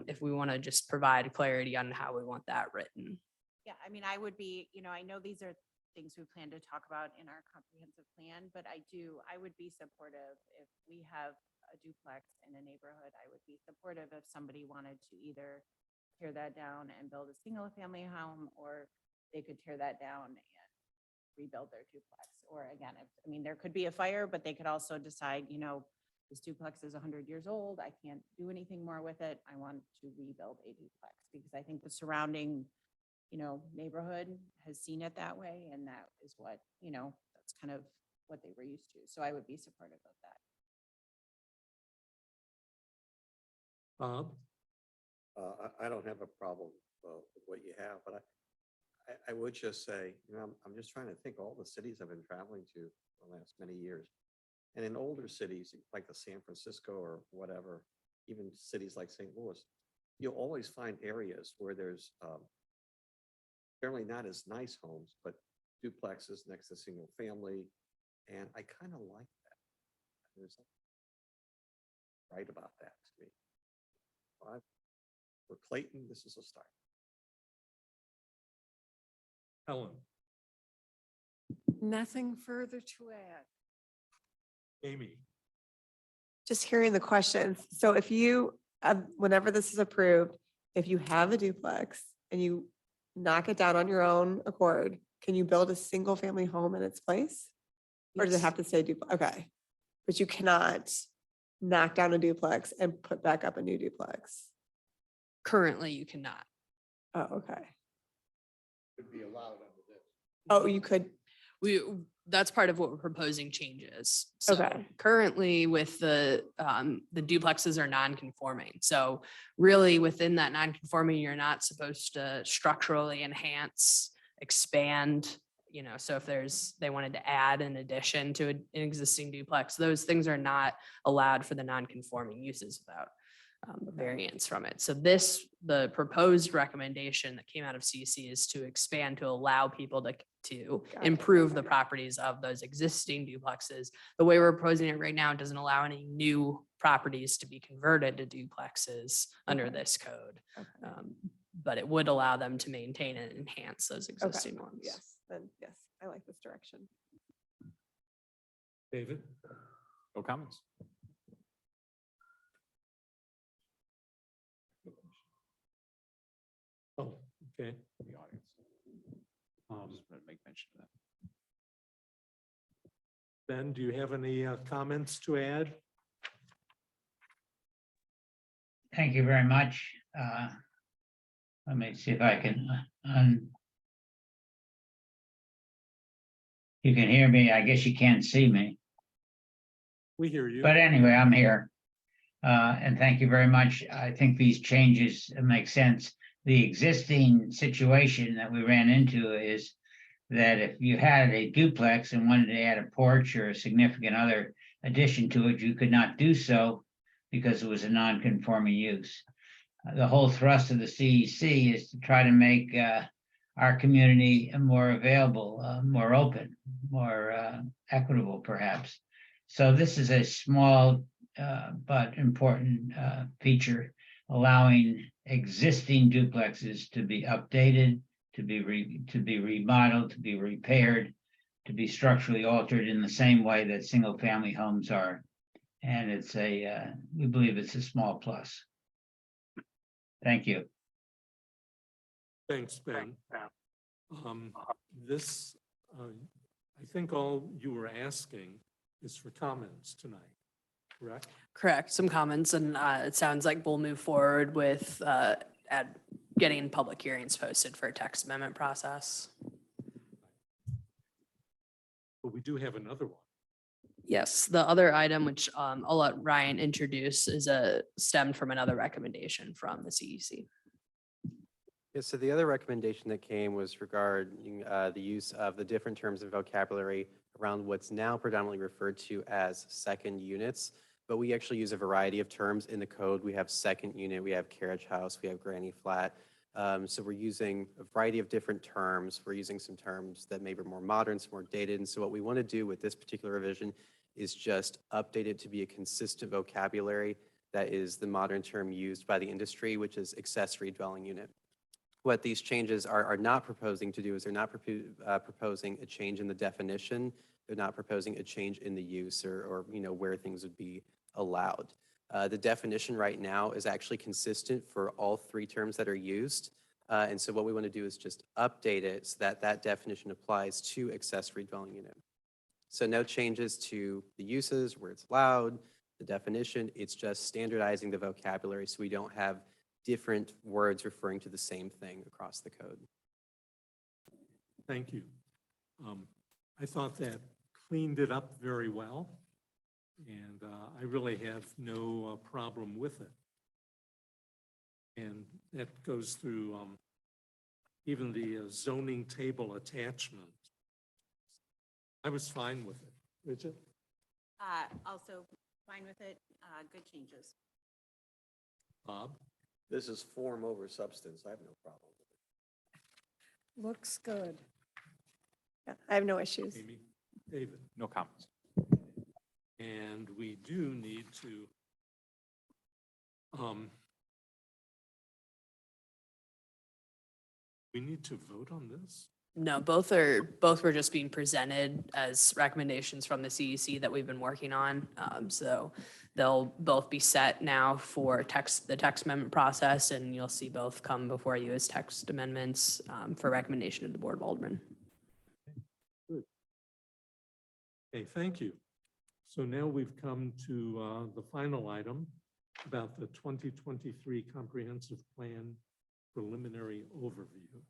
if we want to just provide clarity on how we want that written. Yeah, I would be, I know these are things we plan to talk about in our comprehensive plan, but I would be supportive if we have a duplex in a neighborhood. I would be supportive if somebody wanted to either tear that down and build a single family home, or they could tear that down and rebuild their duplex. Or again, there could be a fire, but they could also decide, this duplex is 100 years old. I can't do anything more with it. I want to rebuild a duplex because I think the surrounding, neighborhood has seen it that way. And that is what, that's kind of what they were used to. So I would be supportive of that. Bob? I don't have a problem with what you have, but I would just say, I'm just trying to think all the cities I've been traveling to the last many years. And in older cities like the San Francisco or whatever, even cities like St. Louis, you'll always find areas where there's generally not as nice homes, but duplexes next to single family. And I kind of like that. There's something right about that to me. For Clayton, this is a start. Helen? Nothing further to add. Amy? Just hearing the questions. So if you, whenever this is approved, if you have a duplex and you knock it down on your own accord, can you build a single family home in its place? Or does it Yes. have to say duplex? Okay. But you cannot knock down a duplex and put back up a new duplex. Currently, you cannot. Oh, okay. Could be allowed under this. Oh, you could, That's part of what we're proposing changes. So Okay. currently with the duplexes are non-conforming. So really within that non-conforming, you're not supposed to structurally enhance, expand, you know, so if they wanted to add an addition to an existing duplex, those things are not allowed for the non-conforming uses without variance from it. So the proposed recommendation that came out of CC is to expand to allow people to Got it, improve the okay. properties of those existing duplexes. The way we're proposing it right now doesn't allow any new properties to be converted to duplexes under this code. Okay. But it would allow them to maintain and enhance those okay, existing ones. yes, then, yes, I like this direction. David? No comments. Oh, okay. The audience. Just want to make mention of that. Ben, do you have any comments to add? Thank you very much. Let me see if I can, you can hear me. I guess you can't see me, We hear you. but anyway, I'm here. And thank you very much. I think these changes make sense. The existing situation that we ran into is that if you had a duplex and wanted to add a porch or a significant other addition to it, you could not do so because it was a non-conforming use. The whole thrust of the CEC is to try to make our community more available, more open, more equitable perhaps. So this is a small but important feature, allowing existing duplexes to be updated, to be remodeled, to be repaired, to be structurally altered in the same way that single family homes are. And it's we believe it's a small plus. Thank you. Thanks, Ben. This, I think all you were asking is for comments tonight, correct? Correct, some comments, and it sounds like we'll move forward with getting public hearings posted for a text amendment process. But we do have another one. Yes, the other item, which I'll let Ryan introduce, is stemmed from another recommendation from the CEC. Yeah, so the other recommendation that came was regarding the use of the different terms and vocabulary around what's now predominantly referred to as second units, but we actually use a variety of terms in the code. We have second unit, we have carriage house, we have granny flat. So we're using a variety of different terms. We're using some terms that maybe are more modern, some more dated. And so what we want to do with this particular revision is just update it to be a consistent vocabulary that is the modern term used by the industry, which is accessory dwelling unit. What these changes are not proposing to do is they're not proposing a change in the definition. They're not proposing a change in the use or where things would be allowed. The definition right now is actually consistent for all three terms that are used. And so what we want to do is just update it so that that definition applies to accessory dwelling unit. So no changes to the uses where it's allowed, the definition, it's just standardizing the vocabulary so we don't have different words referring to the same thing across the code. Thank you. I thought that cleaned it up very well, and I really have no problem with it. And that goes through even the zoning table attachment. I was fine with it. Bridget? Also fine with it, good changes. Bob? This is form over substance. I have no problem with it. Looks good. Yeah, I have no issues. Amy? David? No comments. And we do need to we need to vote on this? No, both were just being presented as recommendations from the CEC that we've been working on. So they'll both be set now for the text amendment process, and you'll see both come before you as text amendments for recommendation to the Board of Aldermen. Good. Okay, thank you. So now we've come to the final item, about the 2023 Comprehensive Plan preliminary overview.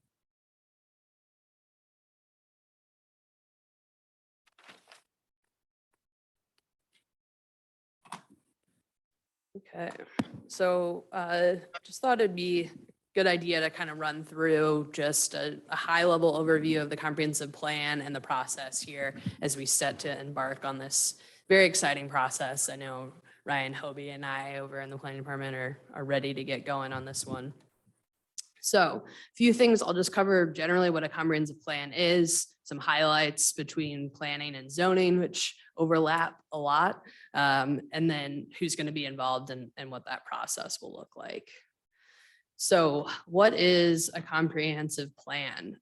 Okay, so just thought it'd be a good idea to kind of run through just a high level overview of the comprehensive plan and the process here as we set to embark on this very exciting process. I know Ryan Hobie and I over in the planning department are ready to get going on this one. So a few things I'll just cover generally what a comprehensive plan is, some highlights between planning and zoning, which overlap a lot, and then who's going to be involved and what that process will look like. So what is a comprehensive plan?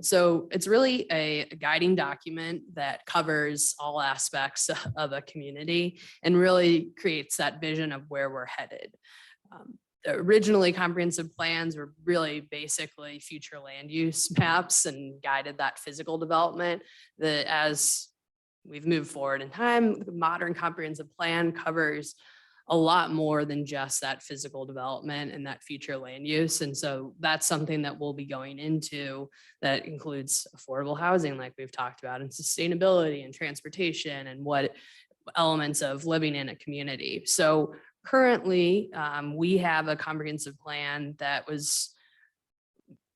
So it's really a guiding document that covers all aspects of a community and really creates that vision of where we're headed. Originally, comprehensive plans were really basically future land use maps and guided that physical development. That as we've moved forward in time, the modern comprehensive plan covers a lot more than just that physical development and that future land use. And so that's something that we'll be going into that includes affordable housing, like we've talked about, and sustainability and transportation and what elements of living in a community. So currently, we have a comprehensive plan that was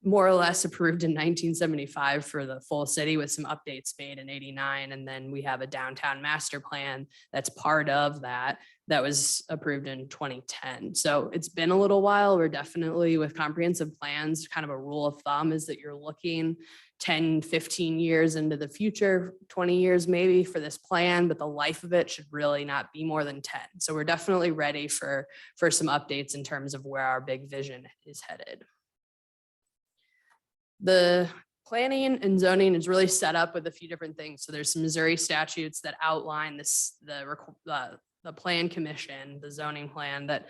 more or less approved in 1975 for the full city with some updates made in 89. And then we have a downtown master plan that's part of that was approved in 2010. So it's been a little while. We're definitely with comprehensive plans, kind of a rule of thumb is that you're looking 10, 15 years into the future, 20 years maybe for this plan, but the life of it should really not be more than 10. So we're definitely ready for some updates in terms of where our big vision is headed. The planning and zoning is really set up with a few different things. So there's some Missouri statutes that outline this, the plan commission, the zoning plan that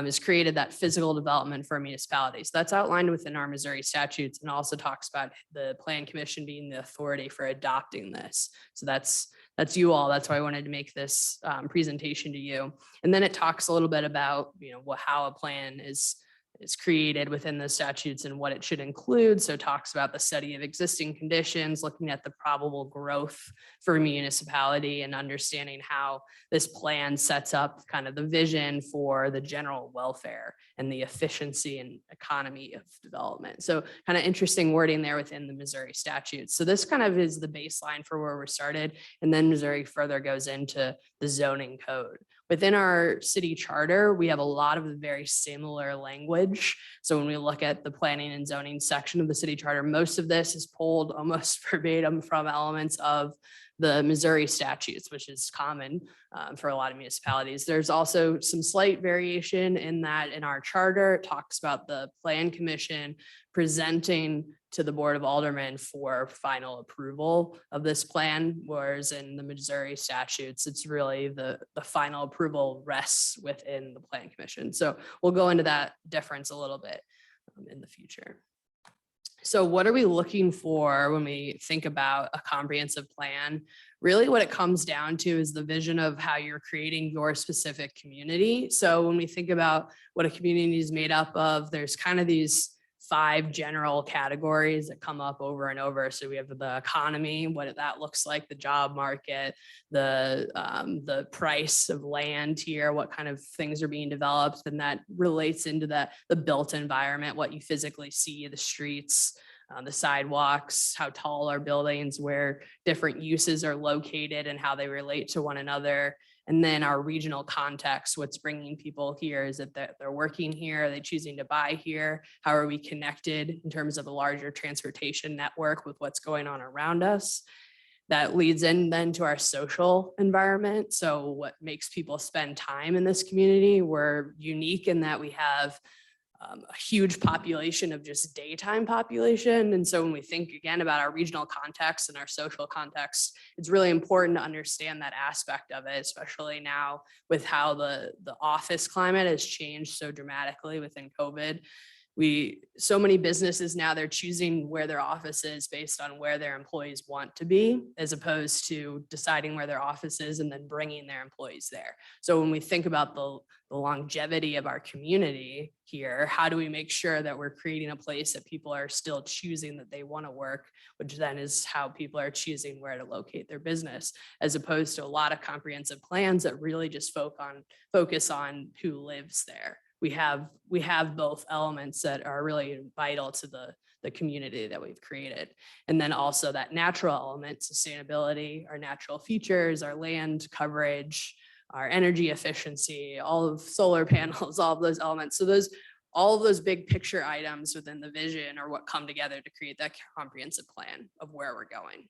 is created that physical development for municipalities. That's outlined within our Missouri statutes and also talks about the plan commission being the authority for adopting this. So that's you all. That's why I wanted to make this presentation to you. And then it talks a little bit about, how a plan is created within the statutes and what it should include. So it talks about the study of existing conditions, looking at the probable growth for a municipality and understanding how this plan sets up kind of the vision for the general welfare and the efficiency and economy of development. So kind of interesting wording there within the Missouri statutes. So this kind of is the baseline for where we're started. And then Missouri further goes into the zoning code. Within our city charter, we have a lot of the very similar language. So when we look at the planning and zoning section of the city charter, most of this is pulled almost verbatim from elements of the Missouri statutes, which is common for a lot of municipalities. There's also some slight variation in that in our charter, it talks about the plan commission presenting to the Board of Aldermen for final approval of this plan, whereas in the Missouri statutes, it's really the final approval rests within the plan commission. So we'll go into that difference a little bit in the future. So what are we looking for when we think about a comprehensive plan? Really what it comes down to is the vision of how you're creating your specific community. So when we think about what a community is made up of, there's kind of these 5 general categories that come up over and over. So we have the economy, what that looks like, the job market, the price of land here, what kind of things are being developed, and that relates into the built environment, what you physically see, the streets, the sidewalks, how tall are buildings, where different uses are located and how they relate to one another. And then our regional context, what's bringing people here, is it that they're working here, are they choosing to buy here? How are we connected in terms of the larger transportation network with what's going on around us? That leads in then to our social environment. So what makes people spend time in this community? We're unique in that we have a huge population of just daytime population. And so when we think again about our regional context and our social context, it's really important to understand that aspect of it, especially now with how the office climate has changed so dramatically within COVID. so many businesses now, they're choosing where their office is based on where their employees want to be, as opposed to deciding where their office is and then bringing their employees there. So when we think about the longevity of our community here, how do we make sure that we're creating a place that people are still choosing that they want to work, which then is how people are choosing where to locate their business, as opposed to a lot of comprehensive plans that really just focus on who lives there. We have both elements that are really vital to the community that we've created. And then also that natural element, sustainability, our natural features, our land coverage, our energy efficiency, all of solar panels, all of those elements. So all of those big picture items within the vision are what come together to create that comprehensive plan of where we're going.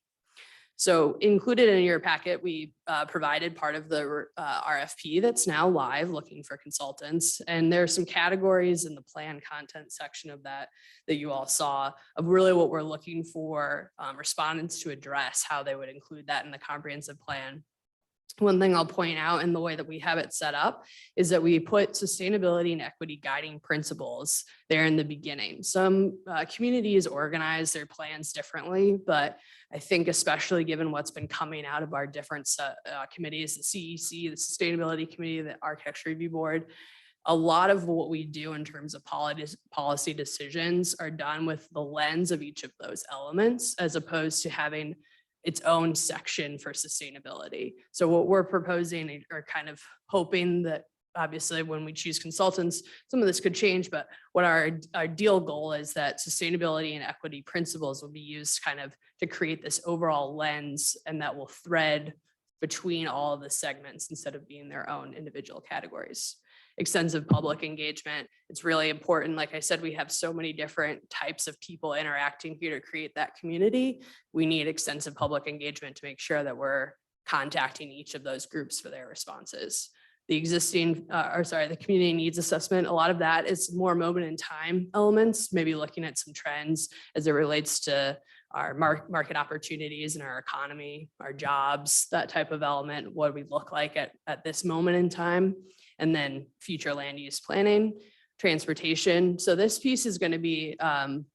So included in your packet, we provided part of the RFP that's now live looking for consultants. And there are some categories in the plan content section of that you all saw of really what we're looking for respondents to address, how they would include that in the comprehensive plan. One thing I'll point out in the way that we have it set up is that we put sustainability and equity guiding principles there in the beginning. Some communities organize their plans differently, but I think especially given what's been coming out of our different committees, the CEC, the Sustainability Committee, the Architecture Review Board, a lot of what we do in terms of policy decisions are done with the lens of each of those elements, as opposed to having its own section for sustainability. So what we're proposing are kind of hoping that obviously when we choose consultants, some of this could change, but what our ideal goal is that sustainability and equity principles will be used kind of to create this overall lens, and that will thread between all of the segments instead of being their own individual categories. Extensive public engagement. It's really important. Like I said, we have so many different types of people interacting here to create that community. We need extensive public engagement to make sure that we're contacting each of those groups for their responses. The the community needs assessment, a lot of that is more moment in time elements, maybe looking at some trends as it relates to our market opportunities in our economy, our jobs, that type of element, what we look like at this moment in time. And then future land use planning, transportation. So this piece is going to be an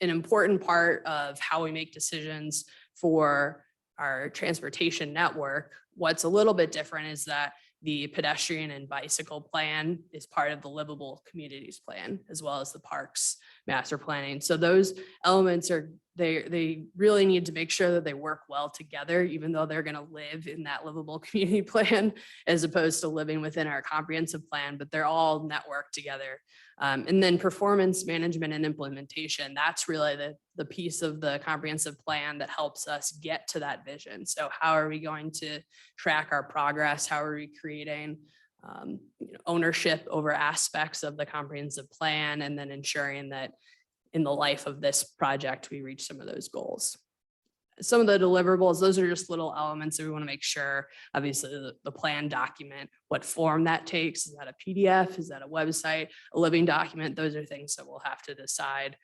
important part of how we make decisions for our transportation network. What's a little bit different is that the pedestrian and bicycle plan is part of the livable communities plan, as well as the parks master planning. So those elements they really need to make sure that they work well together, even though they're going to live in that livable community plan, as opposed to living within our comprehensive plan, but they're all networked together. And then performance management and implementation, that's really the piece of the comprehensive plan that helps us get to that vision. So how are we going to track our progress? How are we creating ownership over aspects of the comprehensive plan, and then ensuring that in the life of this project, we reach some of those goals. Some of the deliverables, those are just little elements that we want to make sure, obviously the plan document, what form that takes. Is that a PDF? Is that a website, a living document? Those are things that we'll have to decide.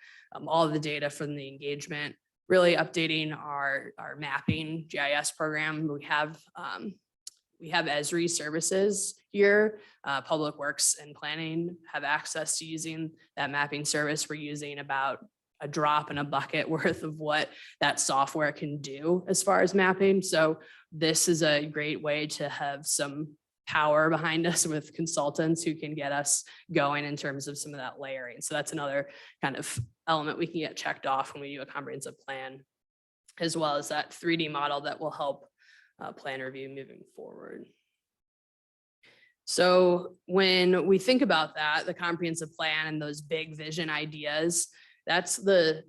All of the data from the engagement, really updating our mapping GIS program. We have Esri services here. Public Works and Planning have access to using that mapping service. We're using about a drop in a bucket worth of what that software can do as far as mapping. So this is a great way to have some power behind us with consultants who can get us going in terms of some of that layering. So that's another kind of element we can get checked off when we do a comprehensive plan, as well as that 3D model that will help plan review moving forward. So when we think about that, the comprehensive plan and those big vision ideas, that's the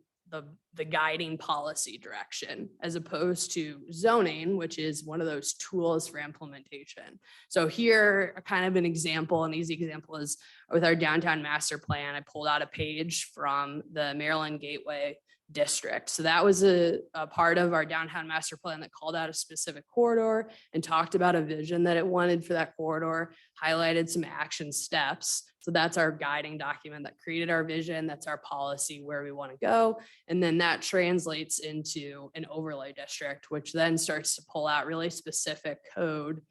guiding policy direction, as opposed to zoning, which is one of those tools for implementation. So here, kind of an example, an easy example is with our downtown master plan. I pulled out a page from the Maryland Gateway District. So that was a part of our downtown master plan that called out a specific corridor and talked about a vision that it wanted for that corridor, highlighted some action steps. So that's our guiding document that created our vision. That's our policy where we want to go. And then that translates into an overlay district, which then starts to pull out really specific code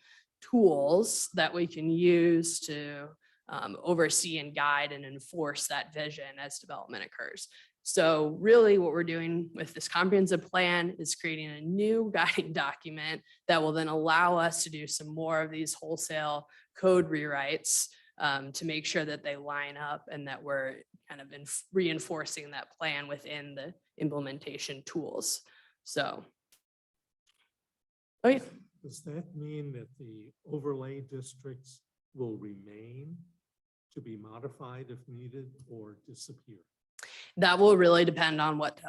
tools that we can use to oversee and guide and enforce that vision as development occurs. So really what we're doing with this comprehensive plan is creating a new guiding document that will then allow us to do some more of these wholesale code rewrites to make sure that they line up and that we're kind of reinforcing that plan within the implementation tools. So. Oh yeah. Does that mean that the overlay districts will remain to be modified if needed or disappear? That will really depend on what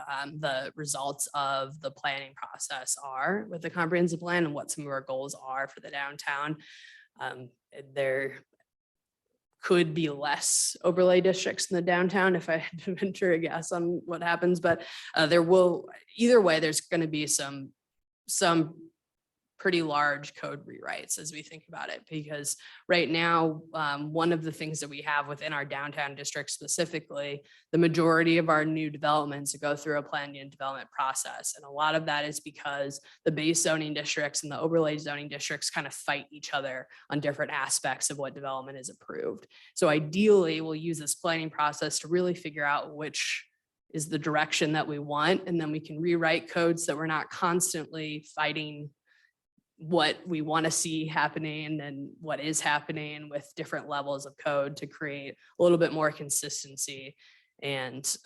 the results of the planning process are with the comprehensive plan and what some of our goals are for the downtown. There could be less overlay districts in the downtown if I had to venture a guess on what happens, but there will, either way, there's going to be some pretty large code rewrites as we think about it, because right now, one of the things that we have within our downtown district specifically, the majority of our new developments go through a planned unit development process. And a lot of that is because the base zoning districts and the overlay zoning districts kind of fight each other on different aspects of what development is approved. So ideally, we'll use this planning process to really figure out which is the direction that we want, and then we can rewrite codes that we're not constantly fighting what we want to see happening and what is happening with different levels of code to create a little bit more consistency and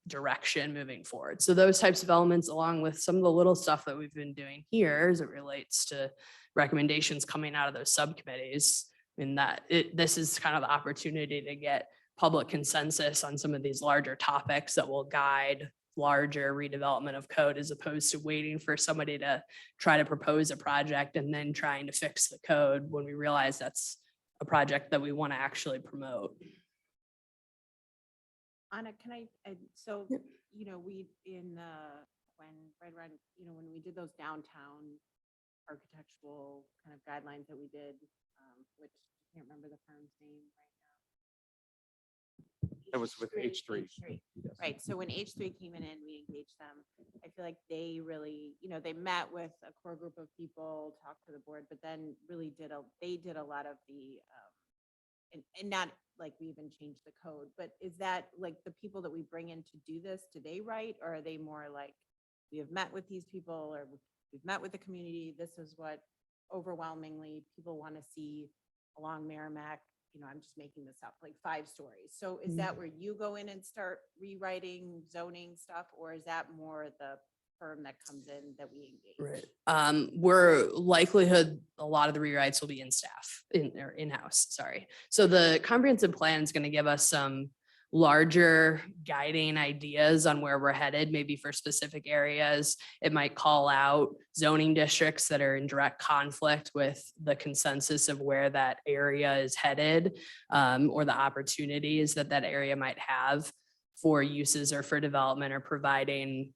direction moving forward. So those types of elements, along with some of the little stuff that we've been doing here as it relates to recommendations coming out of those subcommittees, in that this is kind of the opportunity to get public consensus on some of these larger topics that will guide larger redevelopment of code, as opposed to waiting for somebody to try to propose a project and then trying to fix the code when we realize that's a project that we want to actually promote. Anna, can I, so, Yep. you know, we right around, when we did those downtown architectural kind of guidelines that we did, which I can't remember the firm's name right now. That was with H3. Right, so when H3 came in and we engaged them, I feel like they really, they met with a core group of people, talked to the board, but then really they did a lot of the, and not like we even changed the code, but is that like the people that we bring in to do this, do they write, or are they more like, we have met with these people, or we've met with the community, this is what overwhelmingly people want to see along Merrimack? I'm just making this up, like 5 stories. So is that where you go in and start rewriting zoning stuff, or is that more the firm that comes in that we engage? Right. We're likelihood a lot of the rewrites will be in-house, sorry. So the comprehensive plan is going to give us some larger guiding ideas on where we're headed, maybe for specific areas. It might call out zoning districts that are in direct conflict with the consensus of where that area is headed, or the opportunities that area might have for uses or for development, or providing,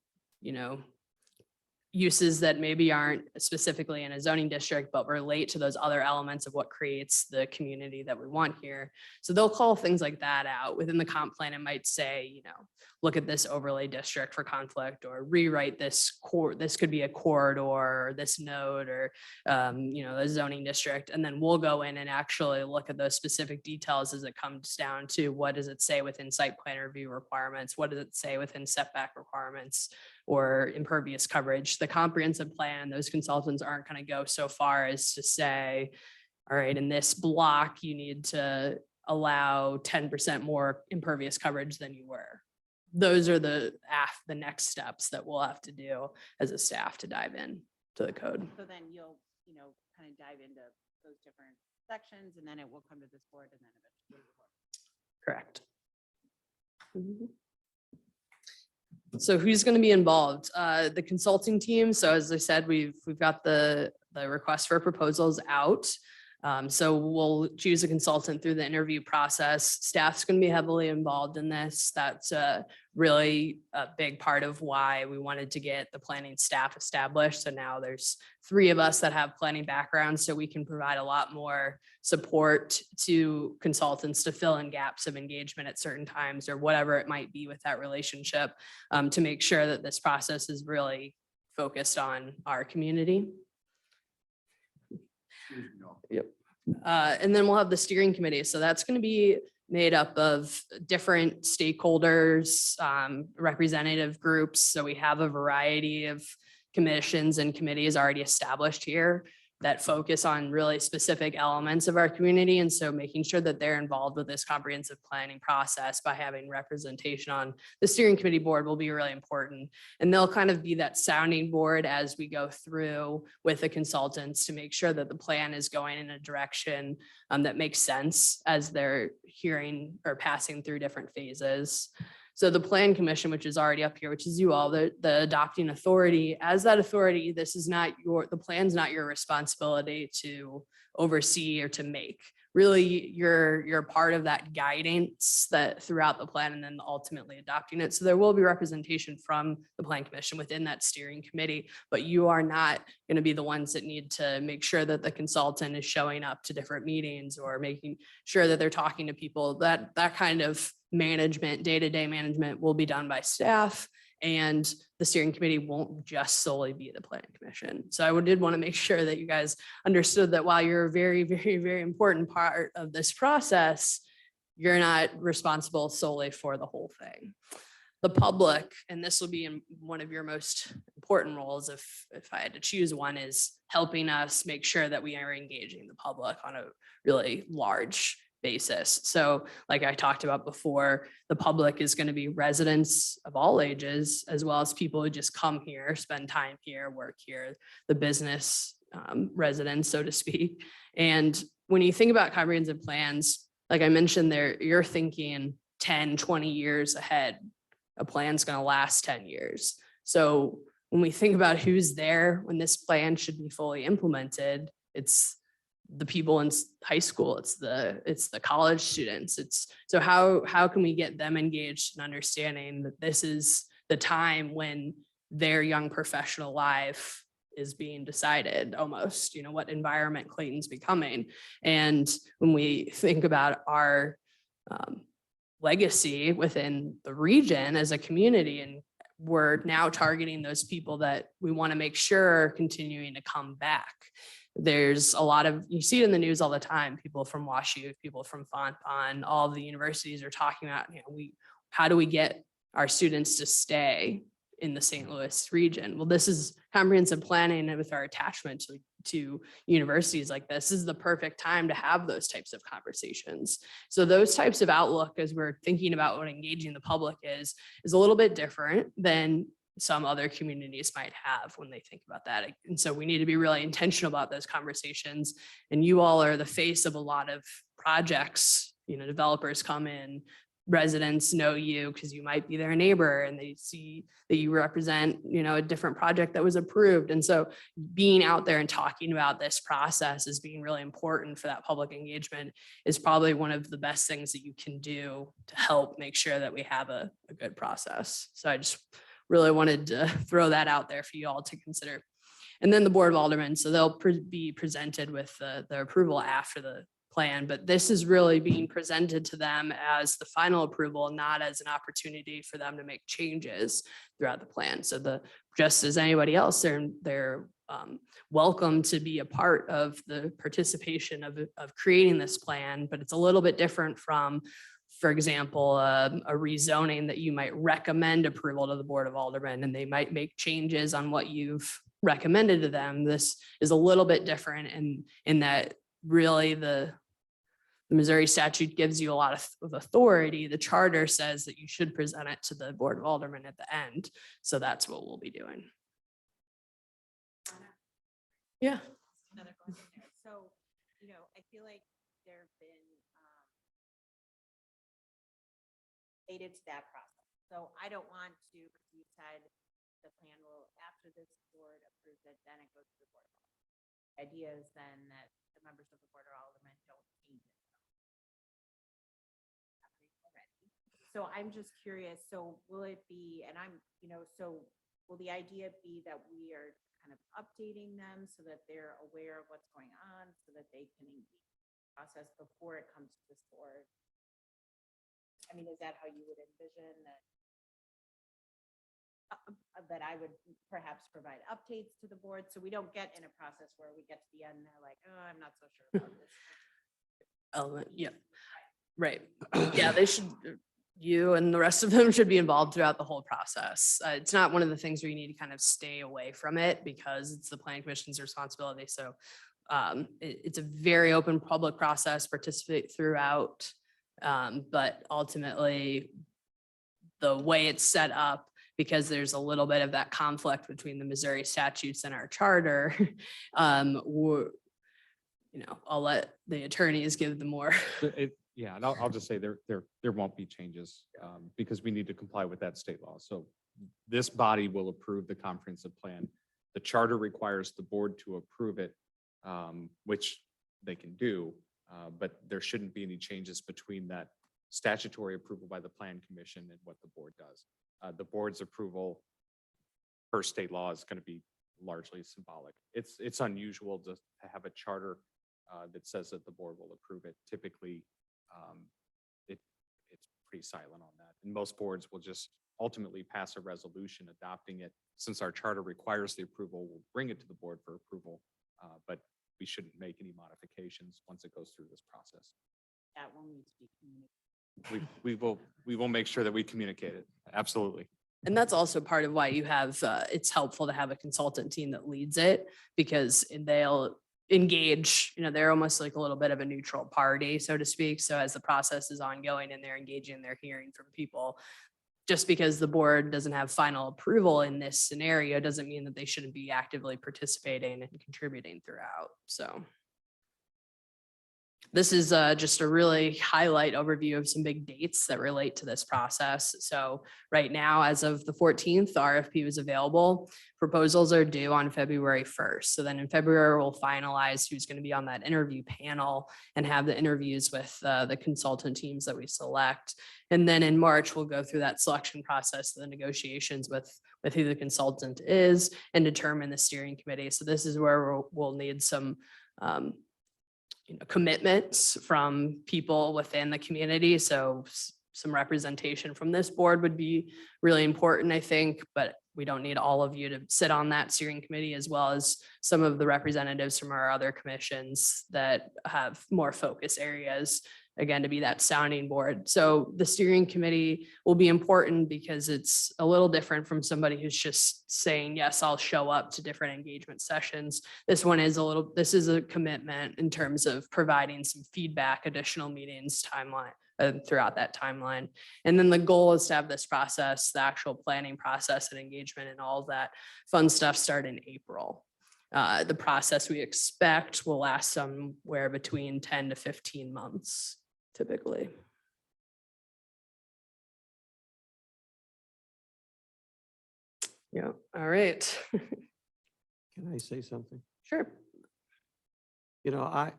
uses that maybe aren't specifically in a zoning district, but relate to those other elements of what creates the community that we want here. So they'll call things like that out. Within the comp plan, it might say, look at this overlay district for conflict, or rewrite this this could be a corridor, or this node, or, a zoning district. And then we'll go in and actually look at those specific details as it comes down to what does it say within site plan review requirements? What does it say within setback requirements or impervious coverage? The comprehensive plan, those consultants aren't going to go so far as to say, all right, in this block, you need to allow 10% more impervious coverage than you were. Those are the next steps that we'll have to do as a staff to dive in to the code. So then you'll, kind of dive into those different sections, and then it will come to this board, and then eventually. Correct. So who's going to be involved? The consulting team. So as I said, we've got the request for proposals out. So we'll choose a consultant through the interview process. Staff's going to be heavily involved in this. That's really a big part of why we wanted to get the planning staff established. So now there's 3 of us that have planning backgrounds, so we can provide a lot more support to consultants to fill in gaps of engagement at certain times, or whatever it might be with that relationship, to make sure that this process is really focused on our community. Excuse me, no. Yep. And then we'll have the steering committee. So that's going to be made up of different stakeholders, representative groups. So we have a variety of commissions and committees already established here that focus on really specific elements of our community. And so making sure that they're involved with this comprehensive planning process by having representation on the steering committee board will be really important. And they'll kind of be that sounding board as we go through with the consultants to make sure that the plan is going in a direction that makes sense as they're hearing or passing through different phases. So the plan commission, which is already up here, which is you all, the adopting authority, as that authority, this is not the plan's not your responsibility to oversee or to make. Really, you're part of that guidance that throughout the plan and then ultimately adopting it. So there will be representation from the plan commission within that steering committee, but you are not going to be the ones that need to make sure that the consultant is showing up to different meetings or making sure that they're talking to people. That kind of management, day-to-day management will be done by staff, and the steering committee won't just solely be the planning commission. So I did want to make sure that you guys understood that while you're a very, very, very important part of this process, you're not responsible solely for the whole thing. The public, and this will be in one of your most important roles if I had to choose one, is helping us make sure that we are engaging the public on a really large basis. So like I talked about before, the public is going to be residents of all ages, as well as people who just come here, spend time here, work here, the business residents, so to speak. And when you think about comprehensive plans, like I mentioned there, you're thinking 10, 20 years ahead. A plan's going to last 10 years. So when we think about who's there when this plan should be fully implemented, it's the people in high school, it's the college students. So how can we get them engaged and understanding that this is the time when their young professional life is being decided almost, what environment Clayton's becoming. And when we think about our legacy within the region as a community, and we're now targeting those people that we want to make sure are continuing to come back. There's a lot of, you see it in the news all the time, people from WashU, people from Fontbonne, all of the universities are talking about, how do we get our students to stay in the St. Louis region? Well, this is comprehensive planning, and with our attachment to universities like this is the perfect time to have those types of conversations. So those types of outlook, as we're thinking about what engaging the public is a little bit different than some other communities might have when they think about that. And so we need to be really intentional about those conversations. And you all are the face of a lot of projects. Developers come in, residents know you because you might be their neighbor, and they see that you represent, a different project that was approved. And so being out there and talking about this process as being really important for that public engagement is probably one of the best things that you can do to help make sure that we have a good process. So I just really wanted to throw that out there for you all to consider. And then the Board of Aldermen, so they'll be presented with the approval after the plan, but this is really being presented to them as the final approval, not as an opportunity for them to make changes throughout the plan. So just as anybody else, they're welcome to be a part of the participation of creating this plan, but it's a little bit different from, for example, a rezoning that you might recommend approval to the Board of Aldermen, and they might make changes on what you've recommended to them. This is a little bit different in that really the Missouri statute gives you a lot of authority. The charter says that you should present it to the Board of Aldermen at the end. So that's what we'll be doing. Yeah. Another question there. So, I feel like there have been related to that process. So I don't want to, you said the plan will, after this board approves it, then it goes to the Board of Aldermen. Idea is then that the members of the Board of Aldermen don't change it. So I'm just curious, so will it be, and so will the idea be that we are kind of updating them so that they're aware of what's going on, so that they can engage in the process before it comes to this board? I mean, is that how you would envision that? that I would perhaps provide updates to the board, so we don't get in a process where we get to the end and they're like, oh, I'm not so sure about this. Element, yeah, right. Yeah, they should, you and the rest of them should be involved throughout the whole process. It's not one of the things where you need to kind of stay away from it because it's the planning commission's responsibility. So it's a very open public process, participate throughout. But ultimately, the way it's set up, because there's a little bit of that conflict between the Missouri statutes and our charter, I'll let the attorneys give the more. Yeah, and I'll just say there won't be changes because we need to comply with that state law. So this body will approve the comprehensive plan. The charter requires the board to approve it, which they can do, but there shouldn't be any changes between that statutory approval by the plan commission and what the board does. The board's approval per state law is going to be largely symbolic. It's unusual to have a charter that says that the board will approve it. Typically, it's pretty silent on that. And most boards will just ultimately pass a resolution adopting it. Since our charter requires the approval, we'll bring it to the board for approval, but we shouldn't make any modifications once it goes through this process. That will need to be communicated. We will make sure that we communicate it. Absolutely. And that's also part of why you have, it's helpful to have a consultant team that leads it because they'll engage, they're almost like a little bit of a neutral party, so to speak. So as the process is ongoing and they're engaging, they're hearing from people, just because the board doesn't have final approval in this scenario doesn't mean that they shouldn't be actively participating and contributing throughout. So this is just a really highlight overview of some big dates that relate to this process. So right now, as of the 14th, the RFP was available. Proposals are due on February 1st. So then in February, we'll finalize who's going to be on that interview panel and have the interviews with the consultant teams that we select. And then in March, we'll go through that selection process, the negotiations with who the consultant is and determine the steering committee. So this is where we'll need some commitments from people within the community. So some representation from this board would be really important, I think, but we don't need all of you to sit on that steering committee, as well as some of the representatives from our other commissions that have more focus areas, again, to be that sounding board. So the steering committee will be important because it's a little different from somebody who's just saying, yes, I'll show up to different engagement sessions. This is a commitment in terms of providing some feedback, additional meetings, timeline throughout that timeline. And then the goal is to have this process, the actual planning process and engagement and all that fun stuff start in April. The process we expect will last somewhere between 10 to 15 months. Typically. Yeah, all right. Can I say something? Sure. I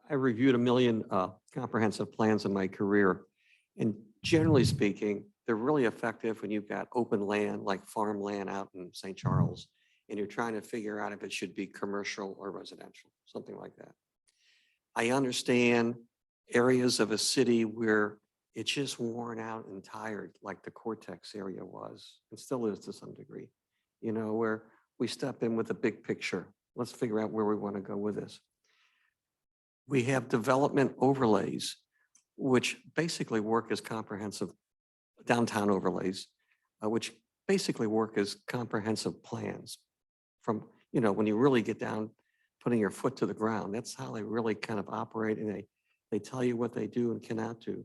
reviewed 1 million comprehensive plans in my career. And generally speaking, they're really effective when you've got open land, like farmland out in St. Charles, and you're trying to figure out if it should be commercial or residential, something like that. I understand areas of a city where it's just worn out and tired, like the Cortex area was, and still is to some degree, where we step in with a big picture. Let's figure out where we want to go with this. We have development overlays, which basically work as comprehensive downtown overlays, which basically work as comprehensive plans from, when you really get down, putting your foot to the ground. That's how they really kind of operate, and they tell you what they do and cannot do.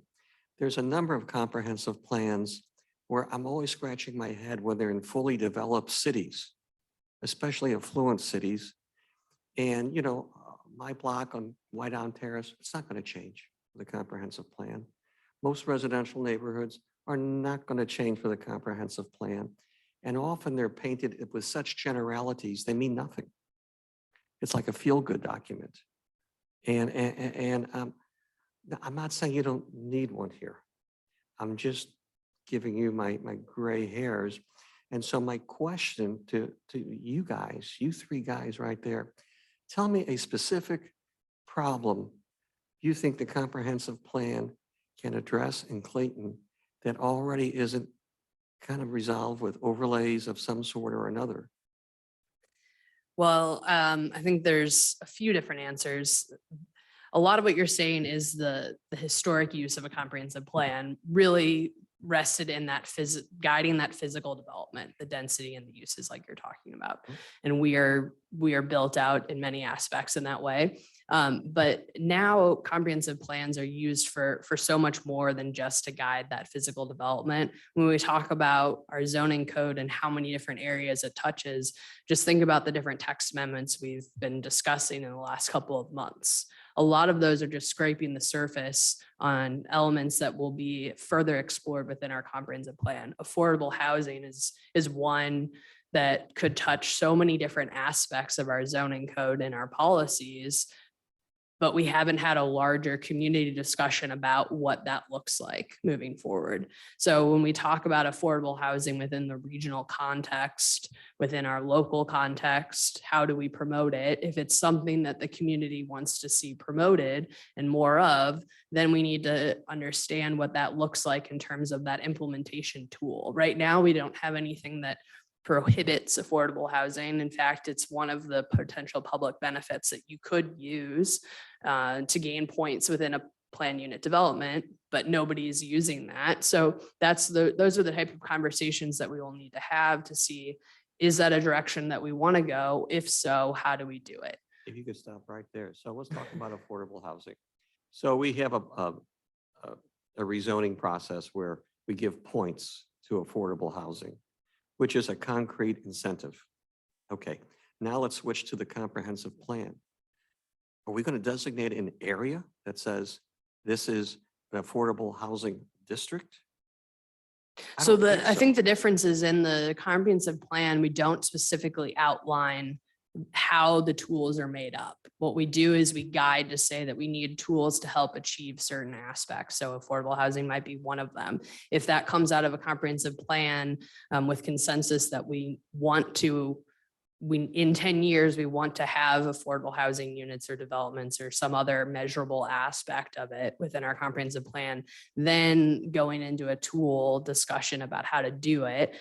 There's a number of comprehensive plans where I'm always scratching my head when they're in fully developed cities, especially affluent cities. And, my block on White Island Terrace, it's not going to change with a comprehensive plan. Most residential neighborhoods are not going to change with a comprehensive plan. And often they're painted with such generalities, they mean nothing. It's like a feel-good document. And I'm not saying you don't need one here. I'm just giving you my gray hairs. And so my question to you guys, you three guys right there, tell me a specific problem you think the comprehensive plan can address in Clayton that already isn't kind of resolved with overlays of some sort or another? Well, I think there's a few different answers. A lot of what you're saying is the historic use of a comprehensive plan really rested in that guiding that physical development, the density and the uses like you're talking about. And we are built out in many aspects in that way. But now comprehensive plans are used for so much more than just to guide that physical development. When we talk about our zoning code and how many different areas it touches, just think about the different text amendments we've been discussing in the last couple of months. A lot of those are just scraping the surface on elements that will be further explored within our comprehensive plan. Affordable housing is one that could touch so many different aspects of our zoning code and our policies, but we haven't had a larger community discussion about what that looks like moving forward. So when we talk about affordable housing within the regional context, within our local context, how do we promote it? If it's something that the community wants to see promoted and more of, then we need to understand what that looks like in terms of that implementation tool. Right now, we don't have anything that prohibits affordable housing. In fact, it's one of the potential public benefits that you could use to gain points within a plan unit development, but nobody is using that. So those are the type of conversations that we will need to have to see, is that a direction that we want to go? If so, how do we do it? If you could stop right there. So let's talk about affordable housing. So we have a rezoning process where we give points to affordable housing, which is a concrete incentive. Okay, now let's switch to the comprehensive plan. Are we going to designate an area that says this is an affordable housing district? So I so. think the difference is in the comprehensive plan, we don't specifically outline how the tools are made up. What we do is we guide to say that we need tools to help achieve certain aspects. So affordable housing might be one of them. If that comes out of a comprehensive plan with consensus that in 10 years, we want to have affordable housing units or developments or some other measurable aspect of it within our comprehensive plan, then going into a tool discussion about how to do it.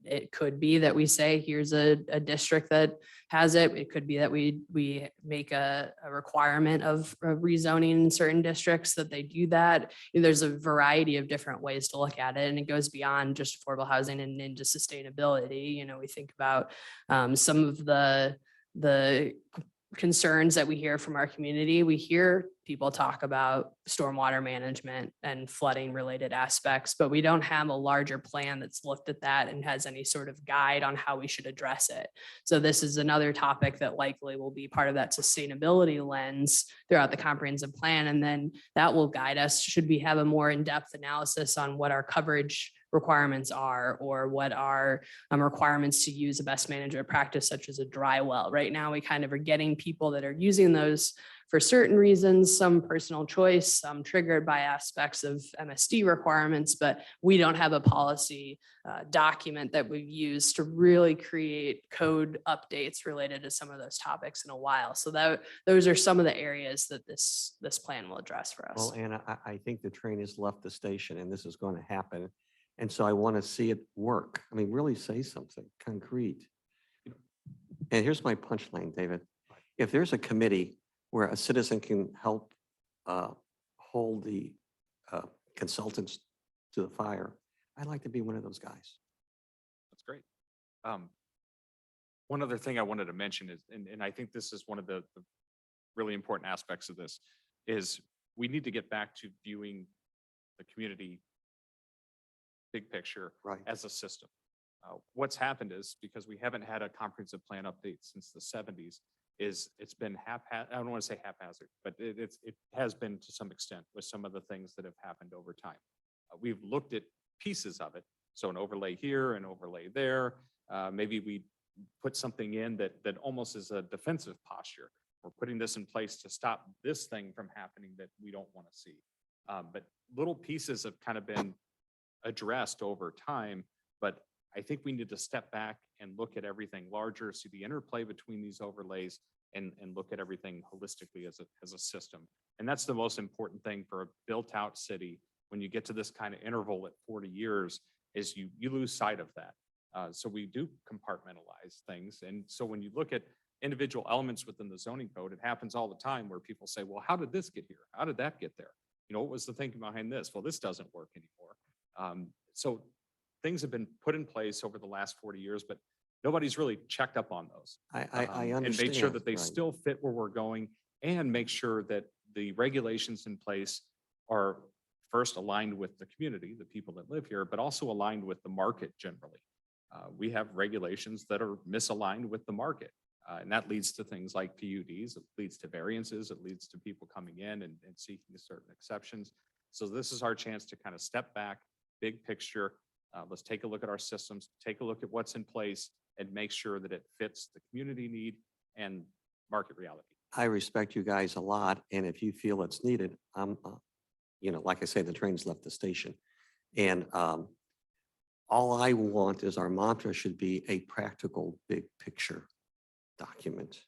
It could be that we say, here's a district that has it. It could be that we make a requirement of rezoning in certain districts that they do that. There's a variety of different ways to look at it, and it goes beyond just affordable housing and into sustainability. We think about some of the concerns that we hear from our community. We hear people talk about stormwater management and flooding related aspects, but we don't have a larger plan that's looked at that and has any sort of guide on how we should address it. So this is another topic that likely will be part of that sustainability lens throughout the comprehensive plan. And then that will guide us. Should we have a more in-depth analysis on what our coverage requirements are, or what are requirements to use a best management practice such as a dry well? Right now, we kind of are getting people that are using those for certain reasons, some personal choice, some triggered by aspects of MSD requirements, but we don't have a policy document that we've used to really create code updates related to some of those topics in a while. So those are some of the areas that this plan will address for us. Well, Anna, I think the train has left the station and this is going to happen. And so I want to see it work. I mean, really say something concrete. And here's my punchline, David. If there's a committee where a citizen can help hold the consultants to the fire, I'd like to be one of those guys. That's great. One other thing I wanted to mention is, and I think this is one of the really important aspects of this, is we need to get back to viewing the community big picture as a system. What's happened is, because we haven't had a comprehensive plan update since the 70s, it's been I don't want to say haphazard, but it has been to some extent with some of the things that have happened over time. We've looked at pieces of it. So an overlay here, an overlay there. Maybe we put something in that almost is a defensive posture. We're putting this in place to stop this thing from happening that we don't want to see. But little pieces have kind of been addressed over time, but I think we need to step back and look at everything larger, see the interplay between these overlays, and look at everything holistically as a system. And that's the most important thing for a built out city. When you get to this kind of interval at 40 years, is you lose sight of that. So we do compartmentalize things. And so when you look at individual elements within the zoning code, it happens all the time where people say, well, how did this get here? How did that get there? You know, what was the thinking behind this? Well, this doesn't work anymore. So things have been put in place over the last 40 years, but nobody's really checked up on those. I understand. And make sure that they right. still fit where we're going and make sure that the regulations in place are first aligned with the community, the people that live here, but also aligned with the market generally. We have regulations that are misaligned with the market. And that leads to things like PUDs, it leads to variances, it leads to people coming in and seeking certain exceptions. So this is our chance to kind of step back, big picture. Let's take a look at our systems, take a look at what's in place and make sure that it fits the community need and market reality. I respect you guys a lot, and if you feel it's needed, I'm, you know, like I say, the train's left the station. And all I want is our mantra should be a practical, big picture document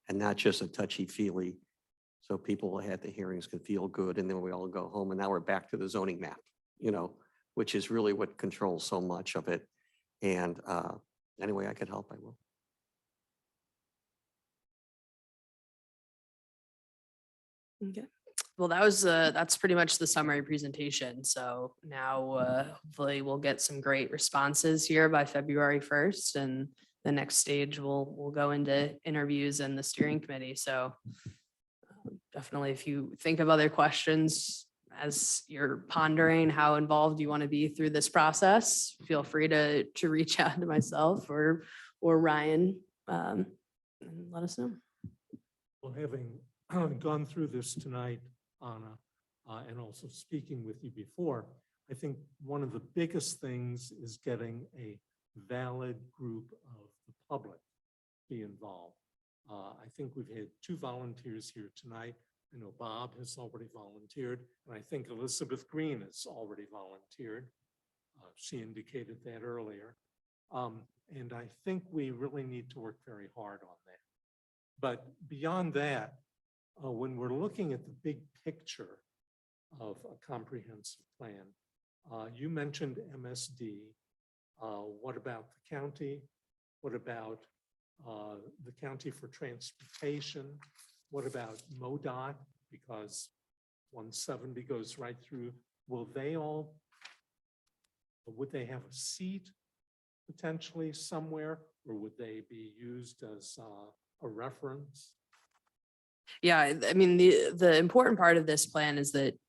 and not just a touchy-feely, so people at the hearings could feel good and then we all go home and now we're back to the zoning map, you know, which is really what controls so much of it. And any way I could help, I will. Okay. Well, that's pretty much the summary presentation. So now hopefully we'll get some great responses here by February 1st, and the next stage we'll go into interviews and the steering committee. So definitely, if you think of other questions as you're pondering how involved you want to be through this process, feel free to reach out to myself or Ryan and let us know. Well, having gone through this tonight, Anna, and also speaking with you before, I think one of the biggest things is getting a valid group of the public be involved. I think we've had 2 volunteers here tonight. I know Bob has already volunteered, and I think Elizabeth Green has already volunteered. She indicated that earlier. And I think we really need to work very hard on that. But beyond that, when we're looking at the big picture of a comprehensive plan, you mentioned MSD. What about the county? What about the county for transportation? What about MoDOT? Because 170 goes right through. Would they have a seat potentially somewhere, or would they be used as a reference? Yeah, I mean, the important part of this plan is that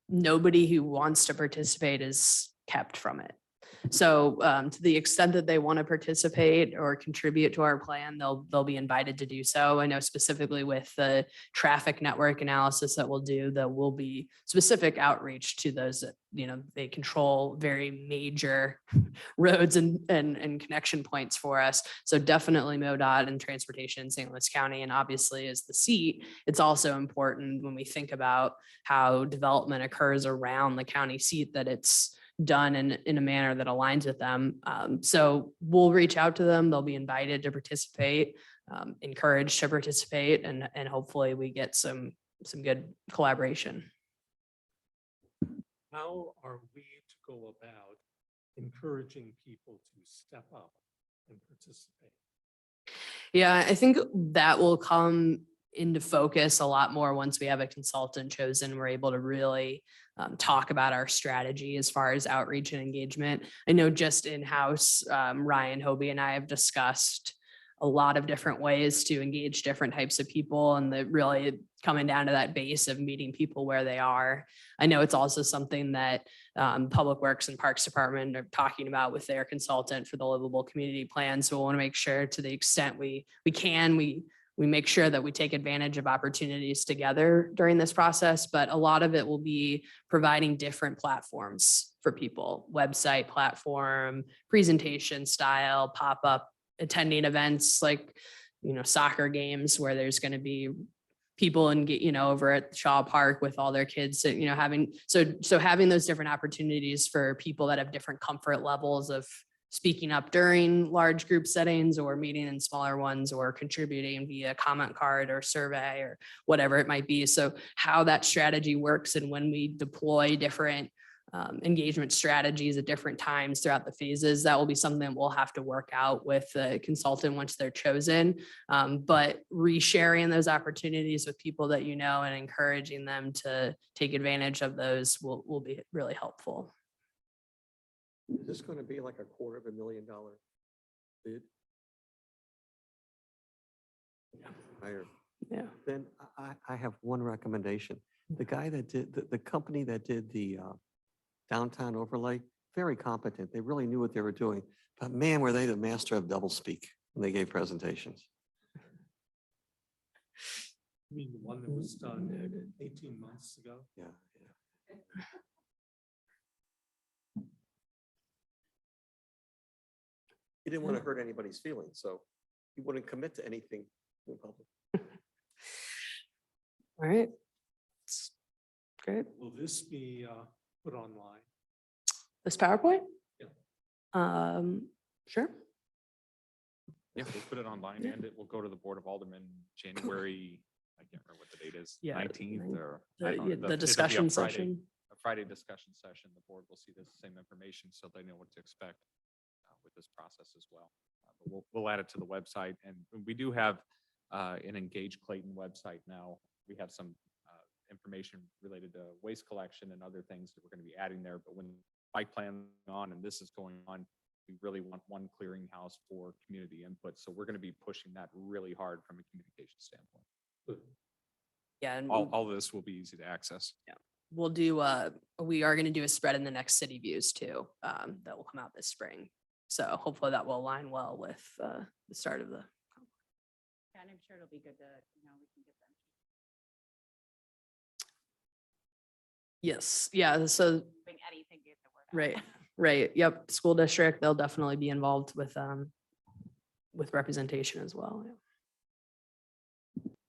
nobody who wants to participate is kept from it. So to the extent that they want to participate or contribute to our plan, they'll be invited to do so. I know specifically with the traffic network analysis that we'll do, that will be specific outreach to those that, you know, they control very major roads and connection points for us. So definitely MoDOT and transportation in St. Louis County, and obviously as the seat, it's also important when we think about how development occurs around the county seat that it's done in a manner that aligns with them. So we'll reach out to them. They'll be invited to participate, encouraged to participate, and hopefully we get some good collaboration. How are we to go about encouraging people to step up and participate? Yeah, I think that will come into focus a lot more once we have a consultant chosen. We're able to really talk about our strategy as far as outreach and engagement. I know just in-house, Ryan Hobie and I have discussed a lot of different ways to engage different types of people, and the really coming down to that base of meeting people where they are. I know it's also something that Public Works and Parks Department are talking about with their consultant for the livable community plan. So we want to make sure, to the extent we make sure that we take advantage of opportunities together during this process, but a lot of it will be providing different platforms for people: website platform, presentation style, pop-up, attending events like, you know, soccer games where there's going to be people and get, you know, over at Shaw Park with all their kids, you know, having those different opportunities for people that have different comfort levels of speaking up during large group settings or meeting in smaller ones, or contributing via comment card or survey or whatever it might be. So how that strategy works and when we deploy different engagement strategies at different times throughout the phases. That will be something we'll have to work out with the consultant once they're chosen. But resharing those opportunities with people that you know and encouraging them to take advantage of those will be really helpful. Is this going to be like a $250,000 bid? Higher. Yeah. Then I have one recommendation. The guy that did, the company that did the downtown overlay, very competent. They really knew what they were doing. But man, were they the master of doublespeak when they gave presentations. I mean, the one that was done 18 months ago. Yeah. He didn't want to hurt anybody's feelings, so he wouldn't commit to anything in public. All right. That's great. Will this be put online? This PowerPoint? Yeah. Sure. Yeah, we'll put it online and it will go to the Board of Aldermen January, I can't remember what the date is, Yeah, 19th or. The, I don't know, yeah, it'll be the a discussion Friday- session. A Friday discussion session. The board will see the same information so they know what to expect with this process as well. But we'll add it to the website, and we do have an Engage Clayton website now. We have some information related to waste collection and other things that we're going to be adding there. But when bike plan on and this is going on, we really want one clearinghouse for community input. So we're going to be pushing that really hard from a communication standpoint. Yeah. And All this will be easy to access. we'll do, we are going to do a spread in the next city views too, that will come out this spring. So hopefully that will align well with the start of the. And I'm sure it'll be good to, we can get them. Yes. Yeah. So, Bring anything, get the word out. right. Right. Yep. School district, they'll definitely be involved with representation as well. Yeah.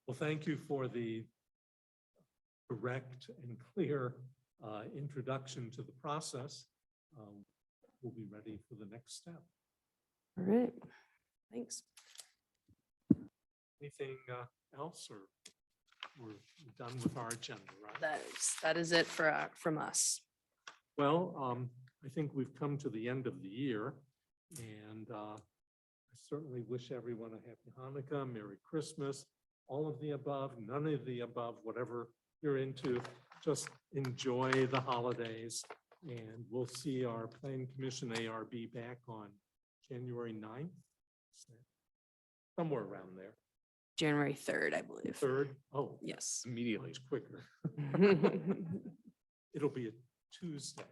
Well, thank you for the direct and clear introduction to the process. We'll be ready for the next step. All right. Thanks. Anything else, or we're done with our agenda, right? That is it from us. Well, I think we've come to the end of the year, and I certainly wish everyone a happy Hanukkah, Merry Christmas, all of the above, none of the above, whatever you're into. Just enjoy the holidays, and we'll see our Plan Commission ARB back on January 9th, somewhere around there. January 3rd, I believe. 3rd, oh, Yes. Immediately. much quicker. It'll be a Tuesday.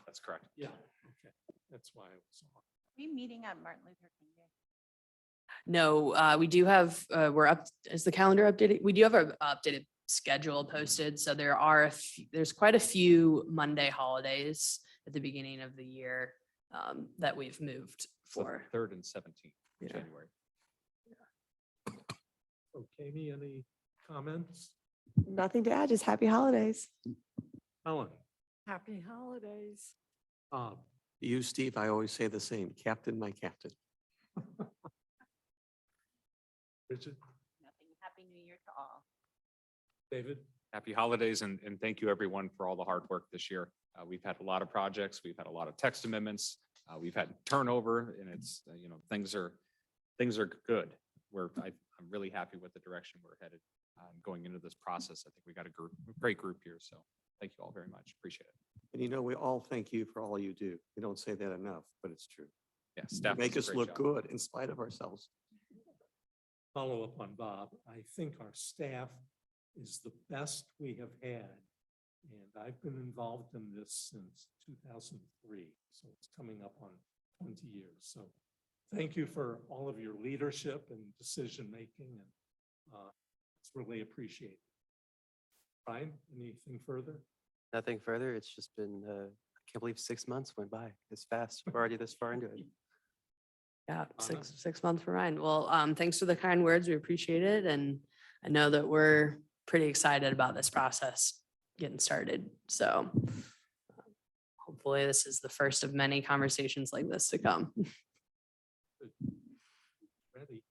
That's correct. Yeah, okay, that's why I was off. We meeting on Martin Luther King Day. No, we do have, we're up, is the calendar updated? We do have an updated schedule posted. So there's quite a few Monday holidays at the beginning of the year that we've moved So for. 3rd and 17th Yeah. January. Okay, any comments? Nothing to add, just happy holidays. Helen? Happy holidays. Bob? You, Steve, I always say the same, Captain, my captain. Richard? Nothing. Happy New Year to all. David? Happy holidays and thank you everyone for all the hard work this year. We've had a lot of projects. We've had a lot of text amendments. We've had turnover and it's, things are good. I'm really happy with the direction we're headed going into this process. I think we got a great group here. So thank you all very much. Appreciate it. And we all thank you for all you do. We don't say that enough, but it's true. Yeah, You staff make does a us great look job. good in spite of ourselves. Follow up on Bob. I think our staff is the best we have had. And I've been involved in this since 2003. So it's coming up on 20 years. So thank you for all of your leadership and decision-making. And it's really appreciated. Brian, anything further? Nothing further. It's just been, I can't believe 6 months went by. It's fast. We're already this far into it. Yeah, Anna? 6 months for mine. Well, thanks for the kind words. We appreciate it. And I know that we're pretty excited about this process getting started. So hopefully this is the first of many conversations like this to come. Ready?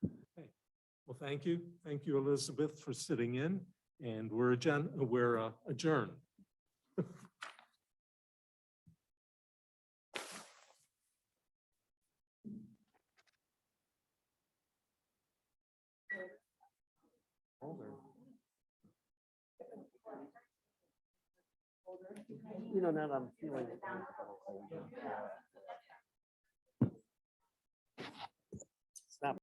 Okay. Well, thank you. Thank you, Elizabeth, for sitting in. And we're adjourned. You know, now that I'm feeling it.